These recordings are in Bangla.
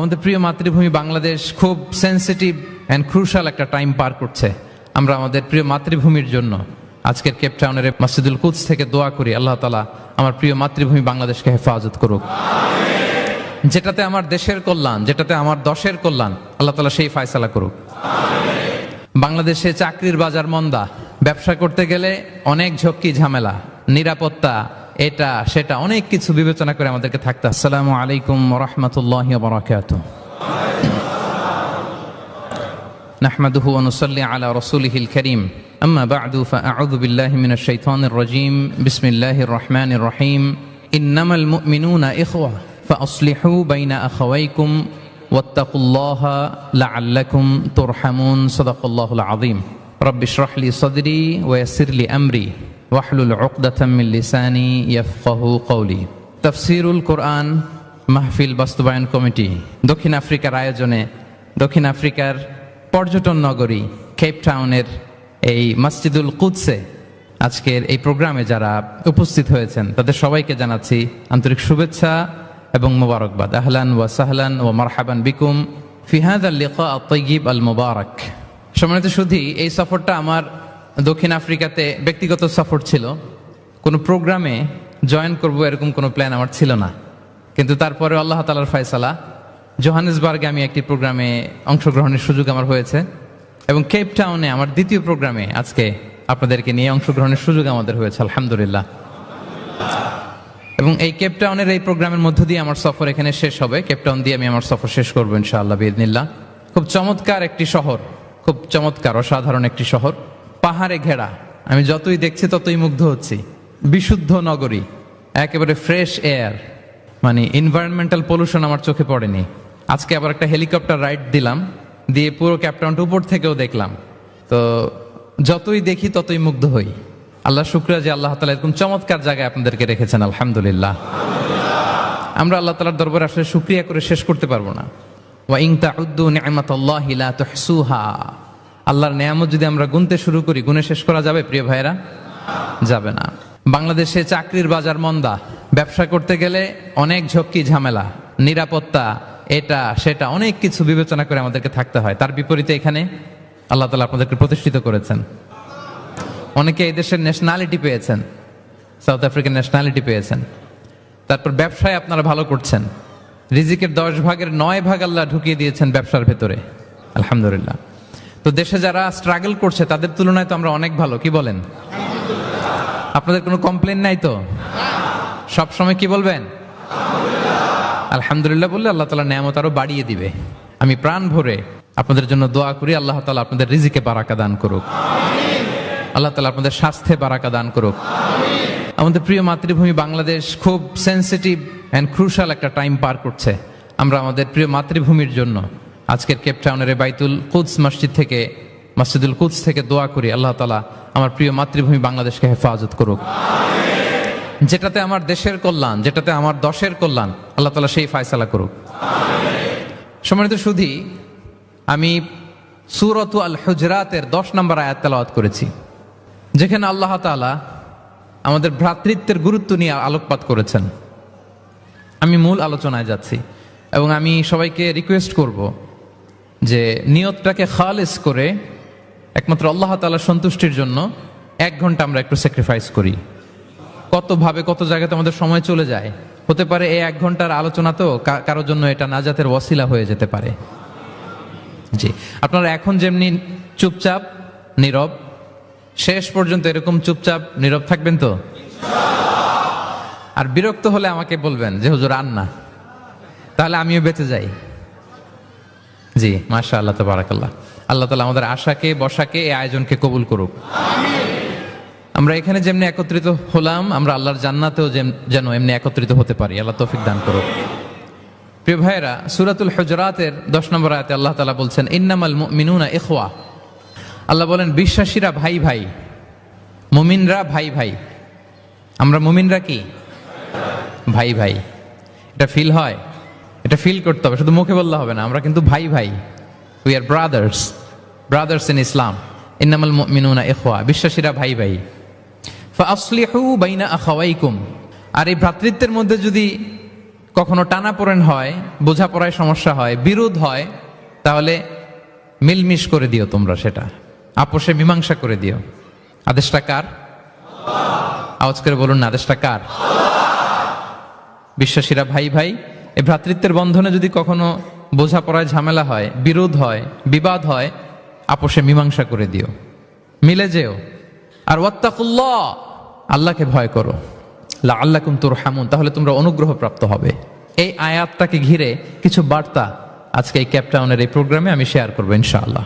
আমাদের প্রিয় মাতৃভূমি বাংলাদেশ খুব সেন্সিটিভ অ্যান্ড ক্রুশাল একটা টাইম পার করছে। আমরা আমাদের প্রিয় মাতৃভূমির জন্য আজকের কেপ টাউনের মসজিদুল কুদস থেকে দোয়া করি, আল্লাহ তাআলা আমার প্রিয় মাতৃভূমি বাংলাদেশকে হেফাজত করুক। যেটাতে আমার দেশের কল্যাণ, যেটাতে আমার দশের কল্যাণ, আল্লাহ তাআলা সেই ফয়সালা করুক। বাংলাদেশে চাকরির বাজার মন্দা, ব্যবসা করতে গেলে অনেক ঝক্কি ঝামেলা, নিরাপত্তা, এটা সেটা অনেক কিছু বিবেচনা করে আমাদেরকে থাকতে। আসসালামু আলাইকুম ওয়া রাহমাতুল্লাহি ওয়া বারাকাতুহু। নাহমাদুহু ওয়া নুসাল্লি আলা রাসূলিহিল কারীম, আম্মা বা'দু ফাআউযু বিল্লাহি মিনাশ শাইতানির রাজীম। বিসমিল্লাহির রহমানির রহিম। ইন্নামাল মুমিনুনা ইখওয়া ফাআসলিহু বাইনা আখাওয়াইকুম ওয়াত্তাকুল্লাহা লাআল্লাকুম তুরহামুন। সাদাকাল্লাহুল আযীম। রাব্বি ইশরাহ লি সাদরি ওয়া ইয়াসসির লি আমরি ওয়াহলুল উকদাতাম মিন লিসানি ইয়াফকাহু কওলি। তাফসীরুল কোরআন মাহফিল বাস্তবায়ন কমিটি দক্ষিণ আফ্রিকার আয়োজনে দক্ষিণ আফ্রিকার পর্যটন নগরী কেপ টাউনের এই মসজিদুল কুদসে আজকের এই প্রোগ্রামে যারা উপস্থিত হয়েছেন তাদের সবাইকে জানাচ্ছি আন্তরিক শুভেচ্ছা এবং মোবারকবাদ। আহলান ওয়া সাহলান ওয়া মারহাবান বিকুম ফি হাযাল লিকা আত-তাইয়্যিব আল মুবারাক। সম্মানিত সুধী, এই সফরটা আমার দক্ষিণ আফ্রিকাতে ব্যক্তিগত সফর ছিল। কোনো প্রোগ্রামে জয়েন করব এরকম কোনো প্ল্যান আমার ছিল না, কিন্তু তারপরে আল্লাহ তাআলার ফয়সালা জোহানেসবার্গে আমি একটি প্রোগ্রামে অংশগ্রহণের সুযোগ আমার হয়েছে এবং কেপ টাউনে আমার দ্বিতীয় প্রোগ্রামে আজকে আপনাদেরকে নিয়ে অংশগ্রহণের সুযোগ আমাদের হয়েছে, আলহামদুলিল্লাহ। এবং এই কেপ টাউনের এই প্রোগ্রামের মধ্য দিয়ে আমার সফর এখানে শেষ হবে। কেপ টাউন দিয়ে আমি আমার সফর শেষ করবো ইনশাআল্লাহ বিইذনিল্লাহ। খুব চমৎকার একটি শহর, খুব চমৎকার অসাধারণ একটি শহর, পাহাড়ে ঘেরা। আমি যতই দেখছি ততই মুগ্ধ হচ্ছি। বিশুদ্ধ নগরী, একেবারে ফ্রেশ এয়ার, মানে এনভায়রনমেন্টাল পলিউশন আমার চোখে পড়েনি। আজকে আবার একটা হেলিকপ্টার রাইড দিলাম, দিয়ে পুরো কেপ টাউনটা উপর থেকেও দেখলাম। তো যতই দেখি ততই মুগ্ধ হই। আল্লাহ শুকরিয়া যে আল্লাহ তাআলা এরকম চমৎকার জায়গায় আপনাদেরকে রেখেছেন, আলহামদুলিল্লাহ। আমরা আল্লাহ তাআলার দরবারে আসলে শুকরিয়া করে শেষ করতে পারবো না। ওয়া ইন তাউদ্দু নি'মাতাল্লাহি লা তুহসুহা। আল্লাহর নেয়ামত যদি আমরা গুনতে শুরু করি, গুনে শেষ করা যাবে প্রিয় ভাইরা? যাবে না। বাংলাদেশে চাকরির বাজার মন্দা, ব্যবসা করতে গেলে অনেক ঝক্কি ঝামেলা, নিরাপত্তা, এটা সেটা অনেক কিছু বিবেচনা করে আমাদেরকে থাকতে হয়। তার বিপরীতে এখানে আল্লাহ তাআলা আপনাদেরকে প্রতিষ্ঠিত করেছেন। অনেকে এই দেশের ন্যাশনালিটি পেয়েছেন, সাউথ আফ্রিকান ন্যাশনালিটি পেয়েছেন। তারপর ব্যবসায় আপনারা ভালো করছেন, রিজিকের 10 ভাগের 9 ভাগ আল্লাহ ঢুকিয়ে দিয়েছেন ব্যবসার ভেতরে, আলহামদুলিল্লাহ। তো দেশে যারা স্ট্রাগল করছে তাদের তুলনায় তো আমরা অনেক ভালো, কি বলেন? আপনাদের কোনো কমপ্লেন নাই তো? সব সময় কি বলবেন? আলহামদুলিল্লাহ বললে আল্লাহ তাআলা নেয়ামত আরো বাড়িয়ে দিবে। আমি প্রাণ ভরে আপনাদের জন্য দোয়া করি, আল্লাহ তাআলা আপনাদের রিজিকে বারাকা দান করুক, আল্লাহ তাআলা আপনাদের স্বাস্থ্যে বারাকা দান করুক। আমাদের প্রিয় মাতৃভূমি বাংলাদেশ খুব সেন্সিটিভ অ্যান্ড ক্রুশাল একটা টাইম পার করছে। আমরা আমাদের প্রিয় মাতৃভূমির জন্য আজকের কেপ টাউনের বাইতুল কুদস মসজিদুল কুদস থেকে দোয়া করি, আল্লাহ তাআলা আমার প্রিয় মাতৃভূমি বাংলাদেশকে হেফাজত করুক। যেটাতে আমার দেশের কল্যাণ, যেটাতে আমার দশের কল্যাণ, আল্লাহ তাআলা সেই ফয়সালা করুক। সম্মানিত সুধী, আমি সূরাতু আল হুজরাতের 10 নম্বর আয়াত তেলাওয়াত করেছি, যেখানে আল্লাহ তাআলা আমাদের ভ্রাতৃত্বের গুরুত্ব নিয়ে আলোকপাত করেছেন। আমি মূল আলোচনায় যাচ্ছি এবং আমি সবাইকে রিকোয়েস্ট করব যে নিয়তটাকে খালিস করে একমাত্র আল্লাহ তাআলার সন্তুষ্টির জন্য 1 ঘন্টা আমরা একটু স্যাক্রিফাইস করি। কতভাবে কত জায়গাতে আমাদের সময় চলে যায়, হতে পারে এই 1 ঘন্টার আলোচনা তো কারোর জন্য এটা নাজাতের ওয়াসিলা হয়ে যেতে পারে। জি, আপনারা এখন যেমনি চুপচাপ নীরব, শেষ পর্যন্ত এরকম চুপচাপ নীরব থাকবেন তো? আর বিরক্ত হলে আমাকে বলবেন যে হুজুর আন না, তাহলে আমিও বেঁচে যাই। জি, মাশাআল্লাহ, তাবারাকাল্লাহ। আল্লাহ তাআলা আমাদের আশাকে, বসাকে, এই আয়োজনকে কবুল করুক। আমরা এখানে যেমনি একত্রিত হলাম, আমরা আল্লাহর জান্নাতেও যেন এমনি একত্রিত হতে পারি, আল্লাহ তৌফিক দান করুক। প্রিয় ভাইয়েরা, সূরাতুল হুজরাতের 10 নম্বর আয়াতে আল্লাহ তাআলা বলছেন, ইন্নামাল মুমিনুনা ইখওয়া। আল্লাহ বলেন বিশ্বাসীরা ভাই ভাই, মুমিনরা ভাই ভাই। আমরা মুমিনরা কি ভাই ভাই? এটা ফিল হয়, এটা ফিল করতে হবে, শুধু মুখে বললে হবে না। আমরা কিন্তু ভাই ভাই, উই আর ব্রাদার্স ইন ইসলাম। ইন্নামাল মুমিনুনা ইখওয়া, বিশ্বাসীরা ভাই ভাই। ফাআসলিহু বাইনা আখাওয়াইকুম। আর এই ভ্রাতৃত্বের মধ্যে যদি কখনো টানাপোড়েন হয়, বোঝাপড়ায় সমস্যা হয়, বিরোধ হয়, তাহলে মিলমিশ করে দিও তোমরা, সেটা আপোষে মীমাংসা করে দিও। আদেশটা কার? আওয়াজ করে বলুন না, আদেশটা কার? বিশ্বাসীরা ভাই ভাই, এই ভ্রাতৃত্বের বন্ধনে যদি কখনো বোঝাপড়ায় ঝামেলা হয়, বিরোধ হয়, বিবাদ হয়, আপোষে মীমাংসা করে দিও, মিলে যেও। আর ওয়াত্তাকুল্লাহ, আল্লাহকে ভয় করো, লাআল্লাকুম তুরহামুন, তাহলে তোমরা অনুগ্রহ প্রাপ্ত হবে। এই আয়াতটাকে ঘিরে কিছু বার্তা আজকে এই ক্যাপটাউনের এই প্রোগ্রামে আমি শেয়ার করবো ইনশাআল্লাহ।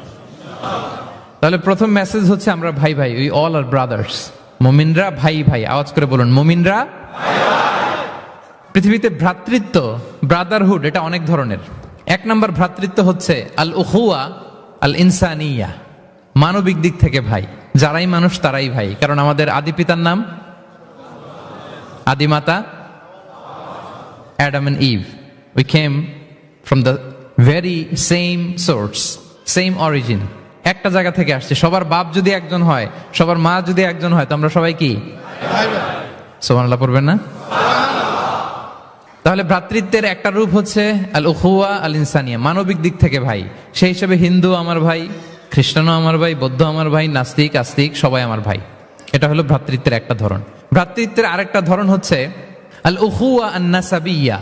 তাহলে প্রথম মেসেজ হচ্ছে আমরা ভাই ভাই, উই অল আর ব্রাদার্স। মুমিনরা ভাই ভাই, আওয়াজ করে বলুন মুমিনরা। পৃথিবীতে ভ্রাতৃত্ব, ব্রাদারহুড, এটা অনেক ধরনের। এক নম্বর ভ্রাতৃত্ব হচ্ছে আল উখুয়া আল ইনসানিয়া, মানবিক দিক থেকে ভাই, যারাই মানুষ তারাই ভাই। কারণ আমাদের আদি পিতার নাম, আদিমাতা Adam and Eve, we came from the very same source, same origin, একটা জায়গা থেকে আসছে। সবার বাপ যদি একজন হয়, সবার মা যদি একজন হয়, তো আমরা সবাই কি? সুবহানাল্লাহ পড়বেন না? তাহলে ভ্রাতৃত্বের একটা রূপ হচ্ছে আল উখুয়া আল ইনসানিয়া, মানবিক দিক থেকে ভাই। সেই হিসেবে হিন্দু আমার ভাই, খ্রিস্টানও আমার ভাই, বৌদ্ধ আমার ভাই, নাস্তিক আস্তিক সবাই আমার ভাই। এটা হলো ভ্রাতৃত্বের একটা ধরন। ভ্রাতৃত্বের আরেকটা ধরন হচ্ছে আল উখুয়া আন নাসাবিয়া,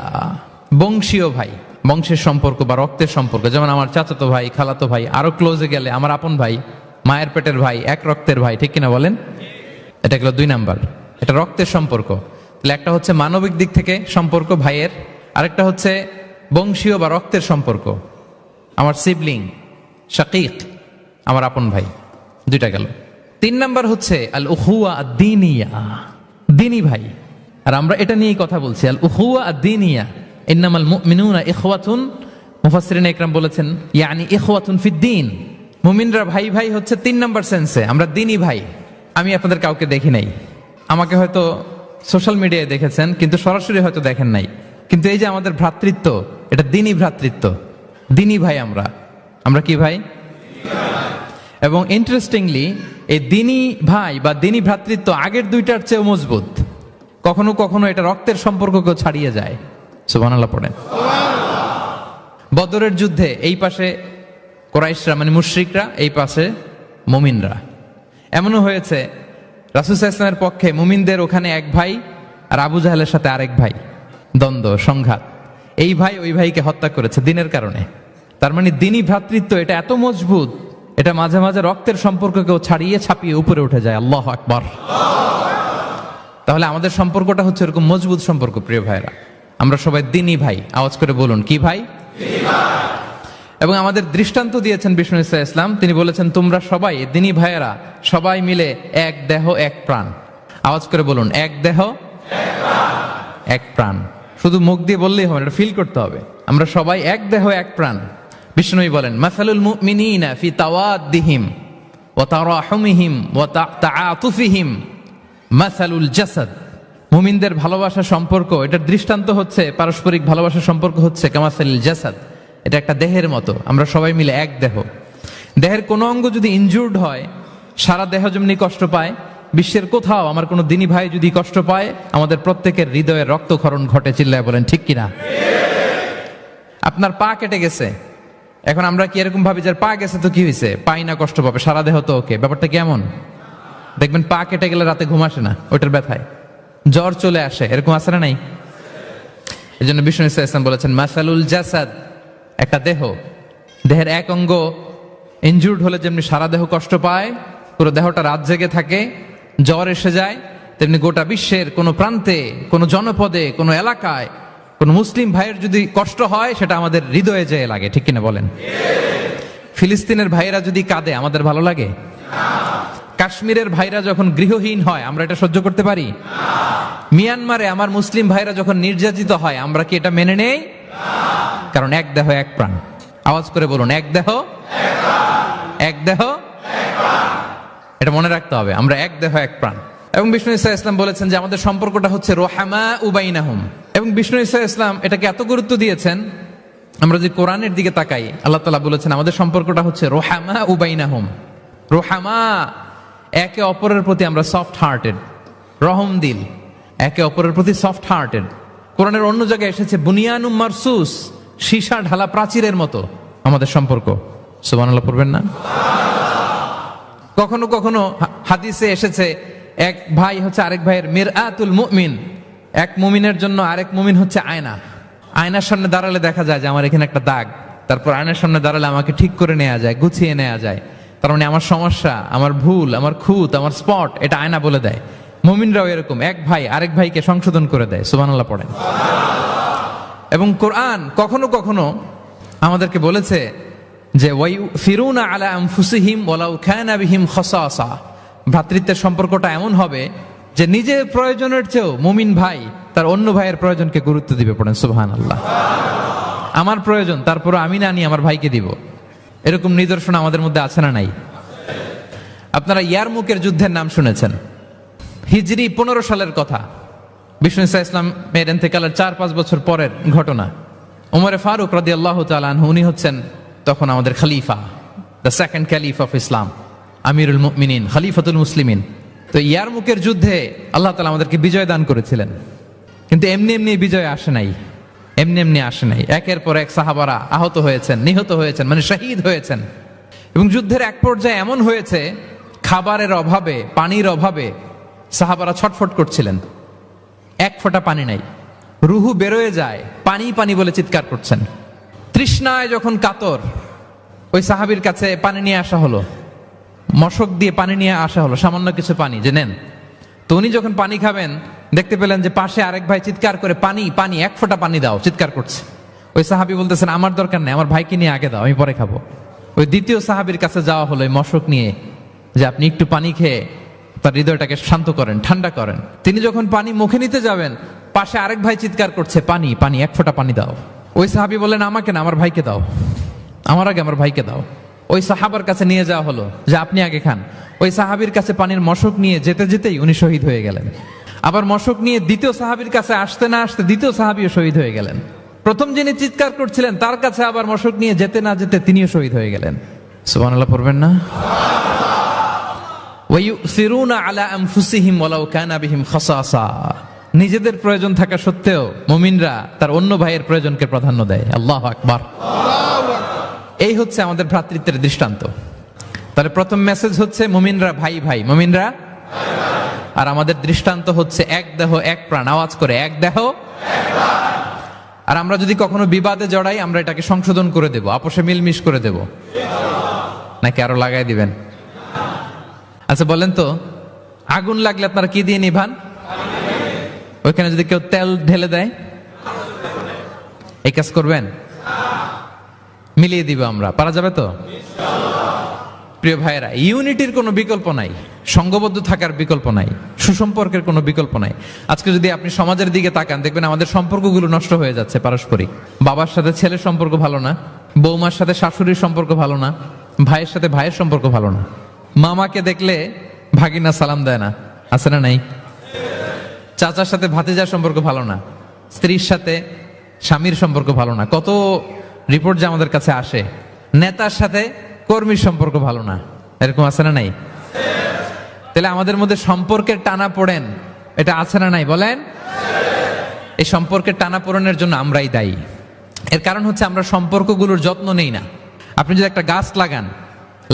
বংশীয় ভাই, বংশের সম্পর্ক বা রক্তের সম্পর্ক। যেমন আমার চাচাতো ভাই, খালাতো ভাই, আরো ক্লোজে গেলে আমার আপন ভাই, মায়ের পেটের ভাই, এক রক্তের ভাই, ঠিক কিনা বলেন? এটা গেল দুই নাম্বার, এটা রক্তের সম্পর্ক। তাহলে একটা হচ্ছে মানবিক দিক থেকে সম্পর্ক ভাইয়ের, আরেকটা হচ্ছে বংশীয় বা রক্তের সম্পর্ক, আমার সিবলিং, শাকিক, আমার আপন ভাই, দুইটা গেল। তিন নাম্বার হচ্ছে আল উখুয়া আদ-দীনিয়া, দ্বীনি ভাই। আর আমরা এটা নিয়েই কথা বলছি, আল উখুয়া আদ-দীনিয়া, ইন্নামাল মুমিনুনা ইখওয়াতুন, মুফাসসিরিন ইকরাম বলেছেন ইয়ানি ইখওয়াতুন ফিদ-দীন। মুমিনরা ভাই ভাই হচ্ছে তিন নাম্বার সেন্সে, আমরা দ্বীনি ভাই। আমি আপনাদের কাউকে দেখি নাই, আমাকে হয়তো সোশ্যাল মিডিয়ায় দেখেছেন, কিন্তু সরাসরি হয়তো দেখেন নাই। কিন্তু এই যে আমাদের ভ্রাতৃত্ব, এটা দ্বীনি ভ্রাতৃত্ব, দ্বীনি ভাই আমরা। আমরা কি ভাই? এবং ইন্টারেস্টিংলি এই দ্বীনি ভাই বা দ্বীনি ভ্রাতৃত্ব আগের দুইটার চেয়েও মজবুত। কখনো কখনো এটা রক্তের সম্পর্ককেও ছাড়িয়ে যায়। সুবহানাল্লাহ পড়েন। বদরের যুদ্ধে এই পাশে কুরাইশরা মানে মুশরিকরা, এই পাশে মুমিনরা। এমনও হয়েছে রাসূল সাল্লাল্লাহু আলাইহি ওয়াসাল্লামের পক্ষে মুমিনদের ওখানে এক ভাই, আর আবু জাহেলের সাথে আরেক ভাই, দ্বন্দ্ব সংঘাত। এই ভাই ওই ভাইকে হত্যা করেছে দ্বীনের কারণে। তার মানে দ্বীনি ভ্রাতৃত্ব এটা এত মজবুত, এটা মাঝে মাঝে রক্তের সম্পর্ককেও ছাড়িয়ে ছাপিয়ে উপরে উঠে যায়। আল্লাহু আকবার। তাহলে আমাদের সম্পর্কটা হচ্ছে এরকম মজবুত সম্পর্ক। প্রিয় ভাইরা, আমরা সবাই দ্বীনি ভাই, আওয়াজ করে বলুন কি ভাই? এবং আমাদের দৃষ্টান্ত দিয়েছেন বিষ্ণু ইসলাম, তিনি বলেছেন তোমরা সবাই দ্বীনি ভাইয়েরা সবাই মিলে এক দেহ এক প্রাণ। আওয়াজ করে বলুন এক দেহ এক প্রাণ। শুধু মুখ দিয়ে বললেই হবে, এটা ফিল করতে হবে। আমরা সবাই এক দেহ এক প্রাণ। বিষ্ণুই বলেন মাসালুল মুমিনিনা ফি তাওয়াদ্দিহিম ওয়া তারাহুমিহিম ওয়া তাআতুফিহিম মাসালুল জাসাদ। মুমিনদের ভালোবাসার সম্পর্ক, এটার দৃষ্টান্ত হচ্ছে পারস্পরিক ভালোবাসার সম্পর্ক হচ্ছে কামাসালিল জাসাদ, এটা একটা দেহের মতো। আমরা সবাই মিলে এক দেহ। দেহের কোনো অঙ্গ যদি ইনজুর্ড হয়, সারা দেহ যেমনি কষ্ট পায়, বিশ্বের কোথাও আমার কোনো দ্বীনি ভাই যদি কষ্ট পায়, আমাদের প্রত্যেকের হৃদয়ের রক্তক্ষরণ ঘটে। চিল্লায় বলেন ঠিক কিনা? আপনার পা কেটে গেছে, এখন আমরা কি এরকম ভাবি যে পা গেছে তো কি হয়েছে, পাই না কষ্ট পাবে, সারা দেহ তো ওকে। ব্যাপারটা কেমন? দেখবেন পা কেটে গেলে রাতে ঘুম আসে না, ওইটার ব্যথায় জ্বর চলে আসে, এরকম আছে না নাই? এই জন্য বিষ্ণু ইসলাম বলেছেন মাসালুল জাসাদ, একটা দেহ, দেহের এক অঙ্গ ইনজুর্ড হলে যেমনি সারা দেহ কষ্ট পায়, পুরো দেহটা রাত জেগে থাকে, জ্বর এসে যায়, তেমনি গোটা বিশ্বের কোনো প্রান্তে, কোনো জনপদে, কোনো এলাকায় কোনো মুসলিম ভাইয়ের যদি কষ্ট হয়, সেটা আমাদের হৃদয়ে যেয়ে লাগে। ঠিক কিনা বলেন? ফিলিস্তিনের ভাইয়েরা যদি কাঁদে, আমাদের ভালো লাগে? কাশ্মীরের ভাইরা যখন গৃহহীন হয়, আমরা এটা সহ্য করতে পারি? মিয়ানমারে আমার মুসলিম ভাইরা যখন নির্যাতিত হয়, আমরা কি এটা মেনে নেই? কারণ এক দেহ এক প্রাণ। আওয়াজ করে বলুন এক দেহ এক দেহ। এটা মনে রাখতে হবে, আমরা এক দেহ এক প্রাণ। এবং বিষ্ণু ইসলাম বলেছেন যে আমাদের সম্পর্কটা হচ্ছে রোহামা উবাইনাহুম। এবং বিষ্ণু ইসলাম এটাকে এত গুরুত্ব দিয়েছেন, আমরা যদি কোরআনের দিকে তাকাই, আল্লাহ তাআলা বলেছেন আমাদের সম্পর্কটা হচ্ছে রোহামা উবাইনাহুম। রোহামা, একে অপরের প্রতি আমরা সফট হার্টেড, রহম দিল, একে অপরের প্রতি সফট হার্টেড। কোরআনের অন্য জায়গায় এসেছে বুনিয়ানুম মারসুস, সীসা ঢালা প্রাচীরের মতো আমাদের সম্পর্ক। সুবহানাল্লাহ পড়বেন না? কখনো কখনো হাদিসে এসেছে এক ভাই হচ্ছে আরেক ভাইয়ের মিরআতুল মুমিন, এক মুমিনের জন্য আরেক মুমিন হচ্ছে আয়না। আয়নার সামনে দাঁড়ালে দেখা যায় যে আমার এখানে একটা দাগ, তারপর আয়নার সামনে দাঁড়ালে আমাকে ঠিক করে নেওয়া যায়, গুছিয়ে নেওয়া যায়। তার মানে আমার সমস্যা, আমার ভুল, আমার খুঁত, আমার স্পট, এটা আয়না বলে দেয়। মুমিনরাও এরকম, এক ভাই আরেক ভাইকে সংশোধন করে দেয়। সুবহানাল্লাহ পড়েন। এবং কোরআন কখনো কখনো আমাদেরকে বলেছে যে ওয়াইফিরুনা আলা আনফুসিহিম ওয়ালাউ কানা বিহিম খাসাসা, ভ্রাতৃত্বের সম্পর্কটা এমন হবে যে নিজের প্রয়োজনের চেয়েও মুমিন ভাই তার অন্য ভাইয়ের প্রয়োজনকে গুরুত্ব দিবে। পড়েন সুবহানাল্লাহ। আমার প্রয়োজন, তারপর আমি না নিয়ে আমার ভাইকে দিব। এরকম নিদর্শন আমাদের মধ্যে আছে না নাই? আপনারা ইয়ারমুকের যুদ্ধের নাম শুনেছেন, হিজরি 15 সালের কথা। বিষ্ণু ইসা ইসলামের ইন্তেকালের 4-5 বছর পরের ঘটনা। ওমরে ফারুক রাদিয়াল্লাহু তাআলা আনহু, উনি হচ্ছেন তখন আমাদের খলিফা, the second caliph of Islam, আমিরুল মুমিনিন, খলিফাতুল মুসলিমিন। তো ইয়ারমুকের যুদ্ধে আল্লাহ তাআলা আমাদেরকে বিজয় দান করেছিলেন, কিন্তু এমনি এমনি বিজয় আসে নাই, এমনি এমনি আসে নাই। একের পর এক সাহাবারা আহত হয়েছেন, নিহত হয়েছেন, মানে শহীদ হয়েছেন। এবং যুদ্ধের এক পর্যায়ে এমন হয়েছে, খাবারের অভাবে, পানির অভাবে সাহাবারা ছটফট করছিলেন, এক ফোঁটা পানি নাই, রুহু বেরোয় যায়, পানি পানি বলে চিৎকার করছেন। তৃষ্ণায় যখন কাতর, ওই সাহাবীর কাছে পানি নিয়ে আসা হলো, মশক দিয়ে পানি নিয়ে আসা হলো, সামান্য কিছু পানি যে নেন। তো উনি যখন পানি খাবেন, দেখতে পেলেন যে পাশে আরেক ভাই চিৎকার করে পানি পানি, এক ফোঁটা পানি দাও, চিৎকার করছে। ওই সাহাবী বলতেছেন আমার দরকার নেই, আমার ভাইকে নিয়ে আগে দাও, আমি পরে খাবো। ওই দ্বিতীয় সাহাবীর কাছে যাওয়া হলো এই মশক নিয়ে, যে আপনি একটু পানি খেয়ে তার হৃদয়টাকে শান্ত করেন, ঠান্ডা করেন। তিনি যখন পানি মুখে নিতে যাবেন, পাশে আরেক ভাই চিৎকার করছে পানি পানি, এক ফোঁটা পানি দাও। ওই সাহাবী বললেন আমাকে না, আমার ভাইকে দাও, আমার আগে আমার ভাইকে দাও। ওই সাহাবার কাছে নিয়ে যাওয়া হলো যে আপনি আগে খান। ওই সাহাবীর কাছে পানির মশক নিয়ে যেতে যেতেই উনি শহীদ হয়ে গেলেন। আবার মশক নিয়ে দ্বিতীয় সাহাবীর কাছে আসতে না আসতে দ্বিতীয় সাহাবীও শহীদ হয়ে গেলেন। প্রথম যিনি চিৎকার করছিলেন তার কাছে আবার মশক নিয়ে যেতে না যেতে তিনিও শহীদ হয়ে গেলেন। সুবহানাল্লাহ পড়বেন না? ওয়ায়ুসিরুনা আলা আনফুসিহিম ওয়ালাউ কানা বিহিম খাসাসা, নিজেদের প্রয়োজন থাকা সত্ত্বেও মুমিনরা তার অন্য ভাইয়ের প্রয়োজনকে প্রাধান্য দেয়। আল্লাহু আকবার। এই হচ্ছে আমাদের ভ্রাতৃত্বের দৃষ্টান্ত। তাহলে প্রথম মেসেজ হচ্ছে মুমিনরা ভাই ভাই, মুমিনরা। আর আমাদের দৃষ্টান্ত হচ্ছে এক দেহ এক প্রাণ, আওয়াজ করে এক দেহ এক প্রাণ। আর আমরা যদি কখনো বিবাদে জড়াই, আমরা এটাকে সংশোধন করে দেব, আপোষে মিলমিশ করে দেব, নাকি আরো লাগাই দিবেন? আচ্ছা বলেন তো, আগুন লাগলে আপনারা কি দিয়ে নিভান? ওইখানে যদি কেউ তেল ঢেলে দেয়, এই কাজ করবেন? মিলিয়ে দিব আমরা, পারা যাবে তো? প্রিয় ভাইয়েরা, ইউনিটির কোনো বিকল্প নাই, সংঘবদ্ধ থাকার বিকল্প নাই, সুসম্পর্কের কোনো বিকল্প নাই। আজকে যদি আপনি সমাজের দিকে তাকান, দেখবেন আমাদের সম্পর্কগুলো নষ্ট হয়ে যাচ্ছে পারস্পরিক। বাবার সাথে ছেলের সম্পর্ক ভালো না, বৌমার সাথে শাশুড়ির সম্পর্ক ভালো না, ভাইয়ের সাথে ভাইয়ের সম্পর্ক ভালো না, মামাকে দেখলে ভাগিনা সালাম দেয় না, আছে না নাই? চাচার সাথে ভাতিজার সম্পর্ক ভালো না, স্ত্রীর সাথে স্বামীর সম্পর্ক ভালো না। কত রিপোর্ট যে আমাদের কাছে আসে, নেতার সাথে কর্মীর সম্পর্ক ভালো না, এরকম আছে না নাই? তাহলে আমাদের মধ্যে সম্পর্কের টানা পড়েন, এটা আছে না নাই বলেন? এই সম্পর্কের টানা পড়েনের জন্য আমরাই দায়ী। এর কারণ হচ্ছে আমরা সম্পর্কগুলোর যত্ন নেই না। আপনি যদি একটা গাছ লাগান,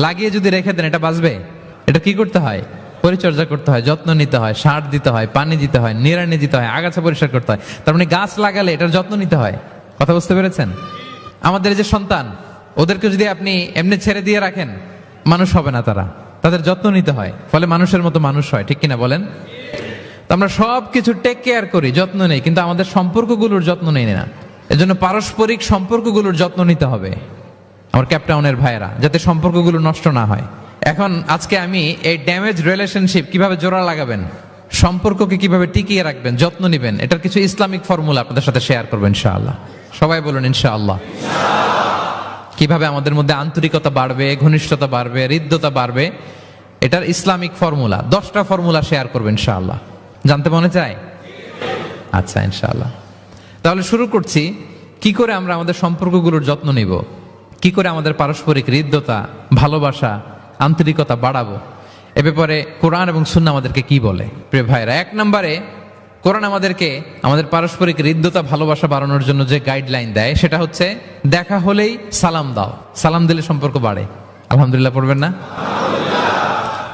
লাগিয়ে যদি রেখে দেন, এটা বাঁচবে? এটা কি করতে হয়? পরিচর্যা করতে হয়, যত্ন নিতে হয়, সার দিতে হয়, পানি দিতে হয়, নিড়ানি দিতে হয়, আগাছা পরিষ্কার করতে হয়। তার মানে গাছ লাগালে এটার যত্ন নিতে হয়। কথা বুঝতে পেরেছেন? আমাদের যে সন্তান, ওদেরকে যদি আপনি এমনি ছেড়ে দিয়ে রাখেন, মানুষ হবে না তারা, তাদের যত্ন নিতে হয়, ফলে মানুষের মতো মানুষ হয়। ঠিক কিনা বলেন? তো আমরা সব কিছু টেক কেয়ার করি, যত্ন নেই, কিন্তু আমাদের সম্পর্কগুলোর যত্ন নেই না। এজন্য পারস্পরিক সম্পর্কগুলোর যত্ন নিতে হবে আমার ক্যাপটাউনের ভাইয়েরা, যাতে সম্পর্কগুলো নষ্ট না হয়। এখন আজকে আমি এই ড্যামেজ রিলেশনশিপ কিভাবে জোড়া লাগাবেন, সম্পর্ককে কিভাবে টিকিয়ে রাখবেন, যত্ন নেবেন, এটার কিছু ইসলামিক ফর্মুলা আপনাদের সাথে শেয়ার করবো ইনশাআল্লাহ। সবাই বলুন ইনশাআল্লাহ। কিভাবে আমাদের মধ্যে আন্তরিকতা বাড়বে, ঘনিষ্ঠতা বাড়বে, হৃদ্যতা বাড়বে, এটার ইসলামিক ফর্মুলা 10টা ফর্মুলা শেয়ার করবেন ইনশাআল্লাহ। জানতে মনে চায়? আচ্ছা ইনশাআল্লাহ। তাহলে শুরু করছি, কি করে আমরা আমাদের সম্পর্কগুলোর যত্ন নিব, কি করে আমাদের পারস্পরিক হৃদ্যতা, ভালোবাসা, আন্তরিকতা বাড়াবো, এ ব্যাপারে কোরআন এবং সুন্নাহ আমাদেরকে কি বলে। প্রিয় ভাইরা, 1 নম্বরে কোরআন আমাদেরকে আমাদের পারস্পরিক হৃদ্যতা ভালোবাসা বাড়ানোর জন্য যে গাইডলাইন দেয় সেটা হচ্ছে দেখা হলেই সালাম দাও, সালাম দিলে সম্পর্ক বাড়ে। আলহামদুলিল্লাহ পড়বেন না?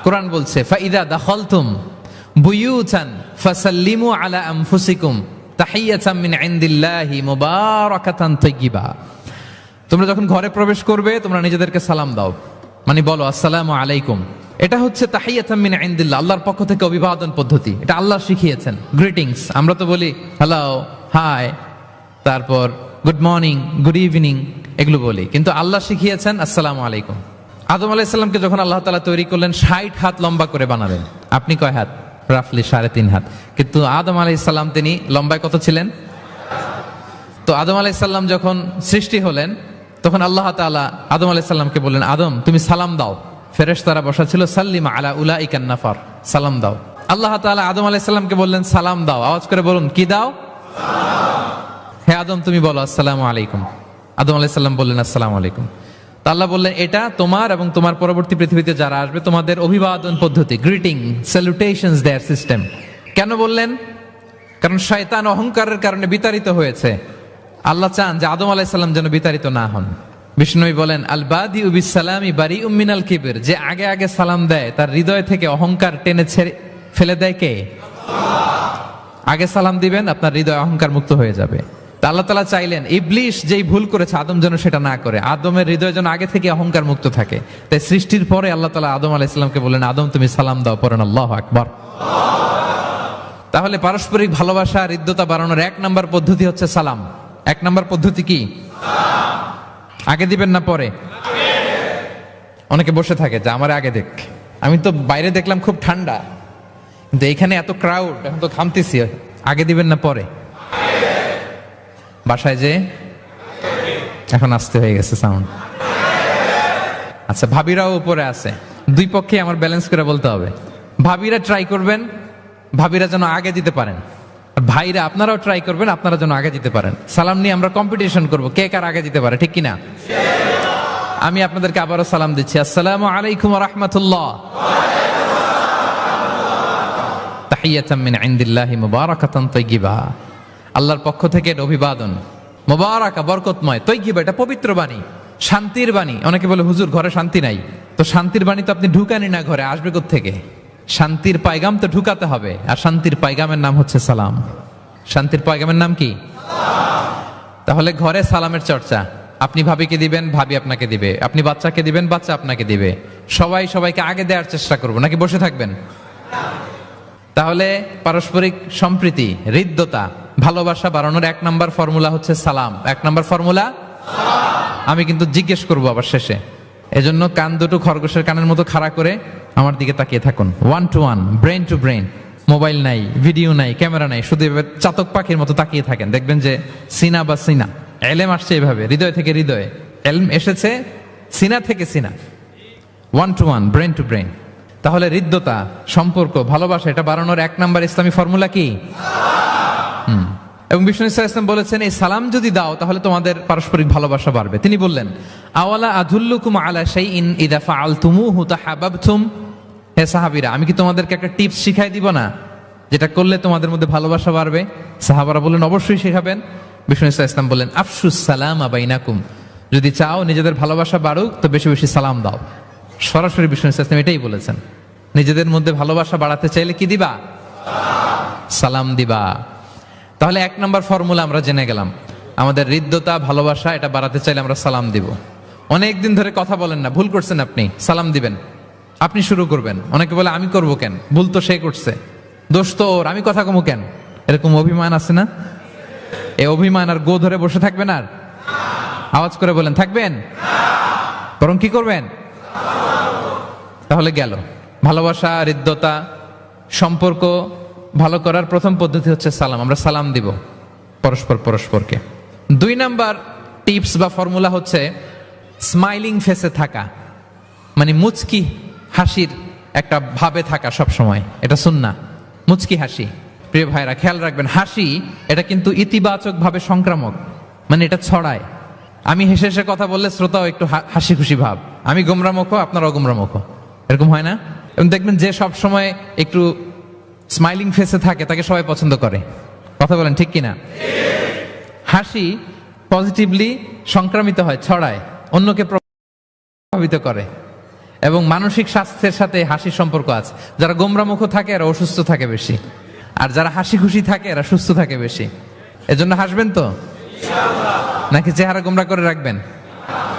কোরআন বলছে ফাইদা দাখালতুম বুয়ুতান ফাসাল্লিমু আলা আনফুসিকুম তাহিয়াতাম মিন ইনদিল্লাহি মুবারাকাতান তাইয়্যিবা। তোমরা যখন ঘরে প্রবেশ করবে তোমরা নিজেদেরকে সালাম দাও, মানে বলো আসসালামু আলাইকুম। এটা হচ্ছে তাহিয়াতাম মিন ইনদিল্লাহ, আল্লাহর পক্ষ থেকে অভিবাদন পদ্ধতি। এটা আল্লাহ শিখিয়েছেন। গ্রিটিংস আমরা তো বলি হ্যালো, হাই, তারপর গুড মর্নিং, গুড ইভিনিং, এগুলো বলি, কিন্তু আল্লাহ শিখিয়েছেন আসসালামু আলাইকুম। আদম আলাইহিস সালামকে যখন আল্লাহ তাআলা তৈরি করলেন 60 হাত লম্বা করে বানালেন। আপনি কয় হাত? রাফলি 3.5 হাত। কিন্তু আদম আলাইহিস সালাম তিনি লম্বায় কত ছিলেন? তো আদম আলাইহিস সালাম যখন সৃষ্টি হলেন তখন আল্লাহ তাআলা আদম আলাইহিস সালামকে বললেন, আদম তুমি সালাম দাও। ফেরেশতারা বসা ছিল, সাল্লিম আলা উলাইকান নাফার, সালাম দাও। আল্লাহ তাআলা আদম আলাইহিস সালামকে বললেন সালাম দাও। আওয়াজ করে বলুন, কি দাও? হে আদম তুমি বলো আসসালামু আলাইকুম। আদম আলাইহিস সালাম বললেন আসসালামু আলাইকুম। তা আল্লাহ বললেন এটা তোমার এবং তোমার পরবর্তী পৃথিবীতে যারা আসবে তোমাদের অভিবাদন পদ্ধতি, গ্রিটিং, স্যালুটেশনস দেয়ার সিস্টেম। কেন বললেন? কারণ শয়তান অহংকারের কারণে বিতাড়িত হয়েছে। আল্লাহ চান যে আদম আলাইহিস সালাম যেন বিতাড়িত না হন। বিষ্ণু বলেন আল বাদিউ বিস সালামি বারিউম মিনাল কিবর, যে আগে আগে সালাম দেয় তার হৃদয় থেকে অহংকার টেনে ছেড়ে ফেলে দেয় কে? আগে সালাম দিবেন, আপনার হৃদয় অহংকার মুক্ত হয়ে যাবে। আল্লাহ তাআলা চাইলেন ইবলিশ যেই ভুল করেছে আদম যেন সেটা না করে, আদমের হৃদয় যেন আগে থেকে অহংকার মুক্ত থাকে। তাই সৃষ্টির পরে আল্লাহ তাআলা আদম আলাইহিস সালামকে বললেন আদম তুমি সালাম দাও, পড়েন আল্লাহু আকবার। তাহলে পারস্পরিক ভালোবাসা হৃদ্যতা বাড়ানোর 1 নম্বর পদ্ধতি হচ্ছে সালাম। 1 নম্বর পদ্ধতি কি? আগে দিবেন না পরে? অনেকে বসে থাকে যে আমার আগে দেখ। আমি তো বাইরে দেখলাম খুব ঠান্ডা, কিন্তু এখানে এত ক্রাউড, এখন তো ঘামতেছি। আগে দিবেন না পরে? বাসায় যে এখন আসতে হয়ে গেছে সাউন্ড। আচ্ছা, ভাবিরাও উপরে আছে, দুই পক্ষে আমার ব্যালেন্স করে বলতে হবে। ভাবিরা ট্রাই করবেন, ভাবিরা যেন আগে দিতে পারেন। ভাইরা আপনারাও ট্রাই করবেন, আপনারা যেন আগে দিতে পারেন। সালাম নিয়ে আমরা কম্পিটিশন করব, কে কার আগে দিতে পারে, ঠিক কিনা? আমি আপনাদেরকে আবারও সালাম দিচ্ছি, আসসালামু আলাইকুম ওয়া রাহমাতুল্লাহ। তাহিয়াতাম মিন ইনদিল্লাহি মুবারাকাতান তাইয়্যিবা, আল্লাহর পক্ষ থেকে অভিবাদন, মুবারাকা বরকতময়, তাইয়্যিবা এটা পবিত্র বাণী, শান্তির বাণী। অনেকে বলে হুজুর ঘরে শান্তি নাই, তো শান্তির বাণী তো আপনি ঢুকানি না, ঘরে আসবে কোত্থেকে? শান্তির পায়গাম তো ঢুকাতে হবে, আর শান্তির পায়গামের নাম হচ্ছে সালাম। শান্তির পায়গামের নাম কি? তাহলে ঘরে সালামের চর্চা। আপনি ভাবিকে দিবেন, ভাবি আপনাকে দিবে। আপনি বাচ্চাকে দিবেন, বাচ্চা আপনাকে দিবে। সবাই সবাইকে আগে দেওয়ার চেষ্টা করবো, নাকি বসে থাকবেন? তাহলে পারস্পরিক সম্প্রীতি, হৃদ্যতা, ভালোবাসা বাড়ানোর 1 নম্বর ফর্মুলা হচ্ছে সালাম। 1 নম্বর ফর্মুলা। আমি কিন্তু জিজ্ঞেস করবো আবার শেষে, এজন্য কান দুটো খরগোশের কানের মতো খাড়া করে আমার দিকে তাকিয়ে থাকুন। 1 to 1, brain to brain. Mobile নাই, ভিডিও নাই, ক্যামেরা নাই, শুধু এভাবে চাতক পাখির মতো তাকিয়ে থাকেন, দেখবেন যে সিনা বা সিনা। এলেম আসছে এভাবে, হৃদয় থেকে হৃদয়ে। এলম এসেছে সিনা থেকে সিনা। 1 to 1, ব্রেন টু ব্রেন। তাহলে হৃদ্যতা, সম্পর্ক, ভালোবাসা এটা বাড়ানোর 1 নম্বর ইসলামী ফর্মুলা কি? এবং বিষ্ণু সাল্লাল্লাহু আলাইহি ওয়াসাল্লাম বলেছেন এই সালাম যদি দাও তাহলে তোমাদের পারস্পরিক ভালোবাসা বাড়বে। তিনি বললেন আওয়ালা আদুল্লুকুম আলা শাইইন ইযা ফাআলতুমুহু তাহাব্বাবতুম। হে সাহাবীরা, আমি কি তোমাদেরকে একটা টিপস শিখাই দিব না, যেটা করলে তোমাদের মধ্যে ভালোবাসা বাড়বে? সাহাবারা বললেন অবশ্যই শেখাবেন। বিষ্ণু সাল্লাল্লাহু আলাইহি ওয়াসাল্লাম বললেন আফশুস সালামা বাইনাকুম, যদি চাও নিজেদের ভালোবাসা বাড়ুক তো বেশি বেশি সালাম দাও। সরাসরি বিষ্ণু সাল্লাল্লাহু আলাইহি ওয়াসাল্লাম এটাই বলেছেন, নিজেদের মধ্যে ভালোবাসা বাড়াতে চাইলে কি দিবা? সালাম দিবা। তাহলে 1 নম্বর ফর্মুলা আমরা জেনে গেলাম। আমাদের হৃদ্যতা, ভালোবাসা এটা বাড়াতে চাইলে আমরা সালাম দিব। অনেক দিন ধরে কথা বলেন না, ভুল করছেন আপনি, সালাম দিবেন। আপনি শুরু করবেন। অনেকে বলে আমি করব কেন, ভুল তো সে করছে, দোষ তো ওর, আমি কথা কমু কেন? এরকম অভিমান আছে না? এই অভিমান আর গো ধরে বসে থাকবেন? আর আওয়াজ করে বলেন থাকবেন? বরং কি করবেন? তাহলে গেল ভালোবাসা, হৃদ্যতা, সম্পর্ক ভালো করার প্রথম পদ্ধতি হচ্ছে সালাম। আমরা সালাম দিব পরস্পরকে। 2 নাম্বার টিপস বা ফর্মুলা হচ্ছে স্মাইলিং ফেসে থাকা, মানে মুচকি হাসির একটা ভাবে থাকা সব সময়। এটা সুন্নাহ, মুচকি হাসি। প্রিয় ভাইরা খেয়াল রাখবেন, হাসি এটা কিন্তু ইতিবাচক ভাবে সংক্রামক, মানে এটা ছড়ায়। আমি হেসে হেসে কথা বললে শ্রোতাও একটু হাসি খুশি ভাব, আমি গোমরামুখ, আপনারাও গোমরামুখ, এরকম হয় না? এবং দেখবেন যে সব সময় একটু স্মাইলিং ফেসে থাকে তাকে সবাই পছন্দ করে। কথা বলেন ঠিক কিনা? হাসি পজিটিভলি সংক্রামিত হয়, ছড়ায়, অন্যকে প্রভাবিত করে, এবং মানসিক স্বাস্থ্যের সাথে হাসির সম্পর্ক আছে। যারা গোমরামুখ থাকে এরা অসুস্থ থাকে বেশি, আর যারা হাসি খুশি থাকে এরা সুস্থ থাকে বেশি। এজন্য হাসবেন তো, নাকি চেহারা গোমরা করে রাখবেন?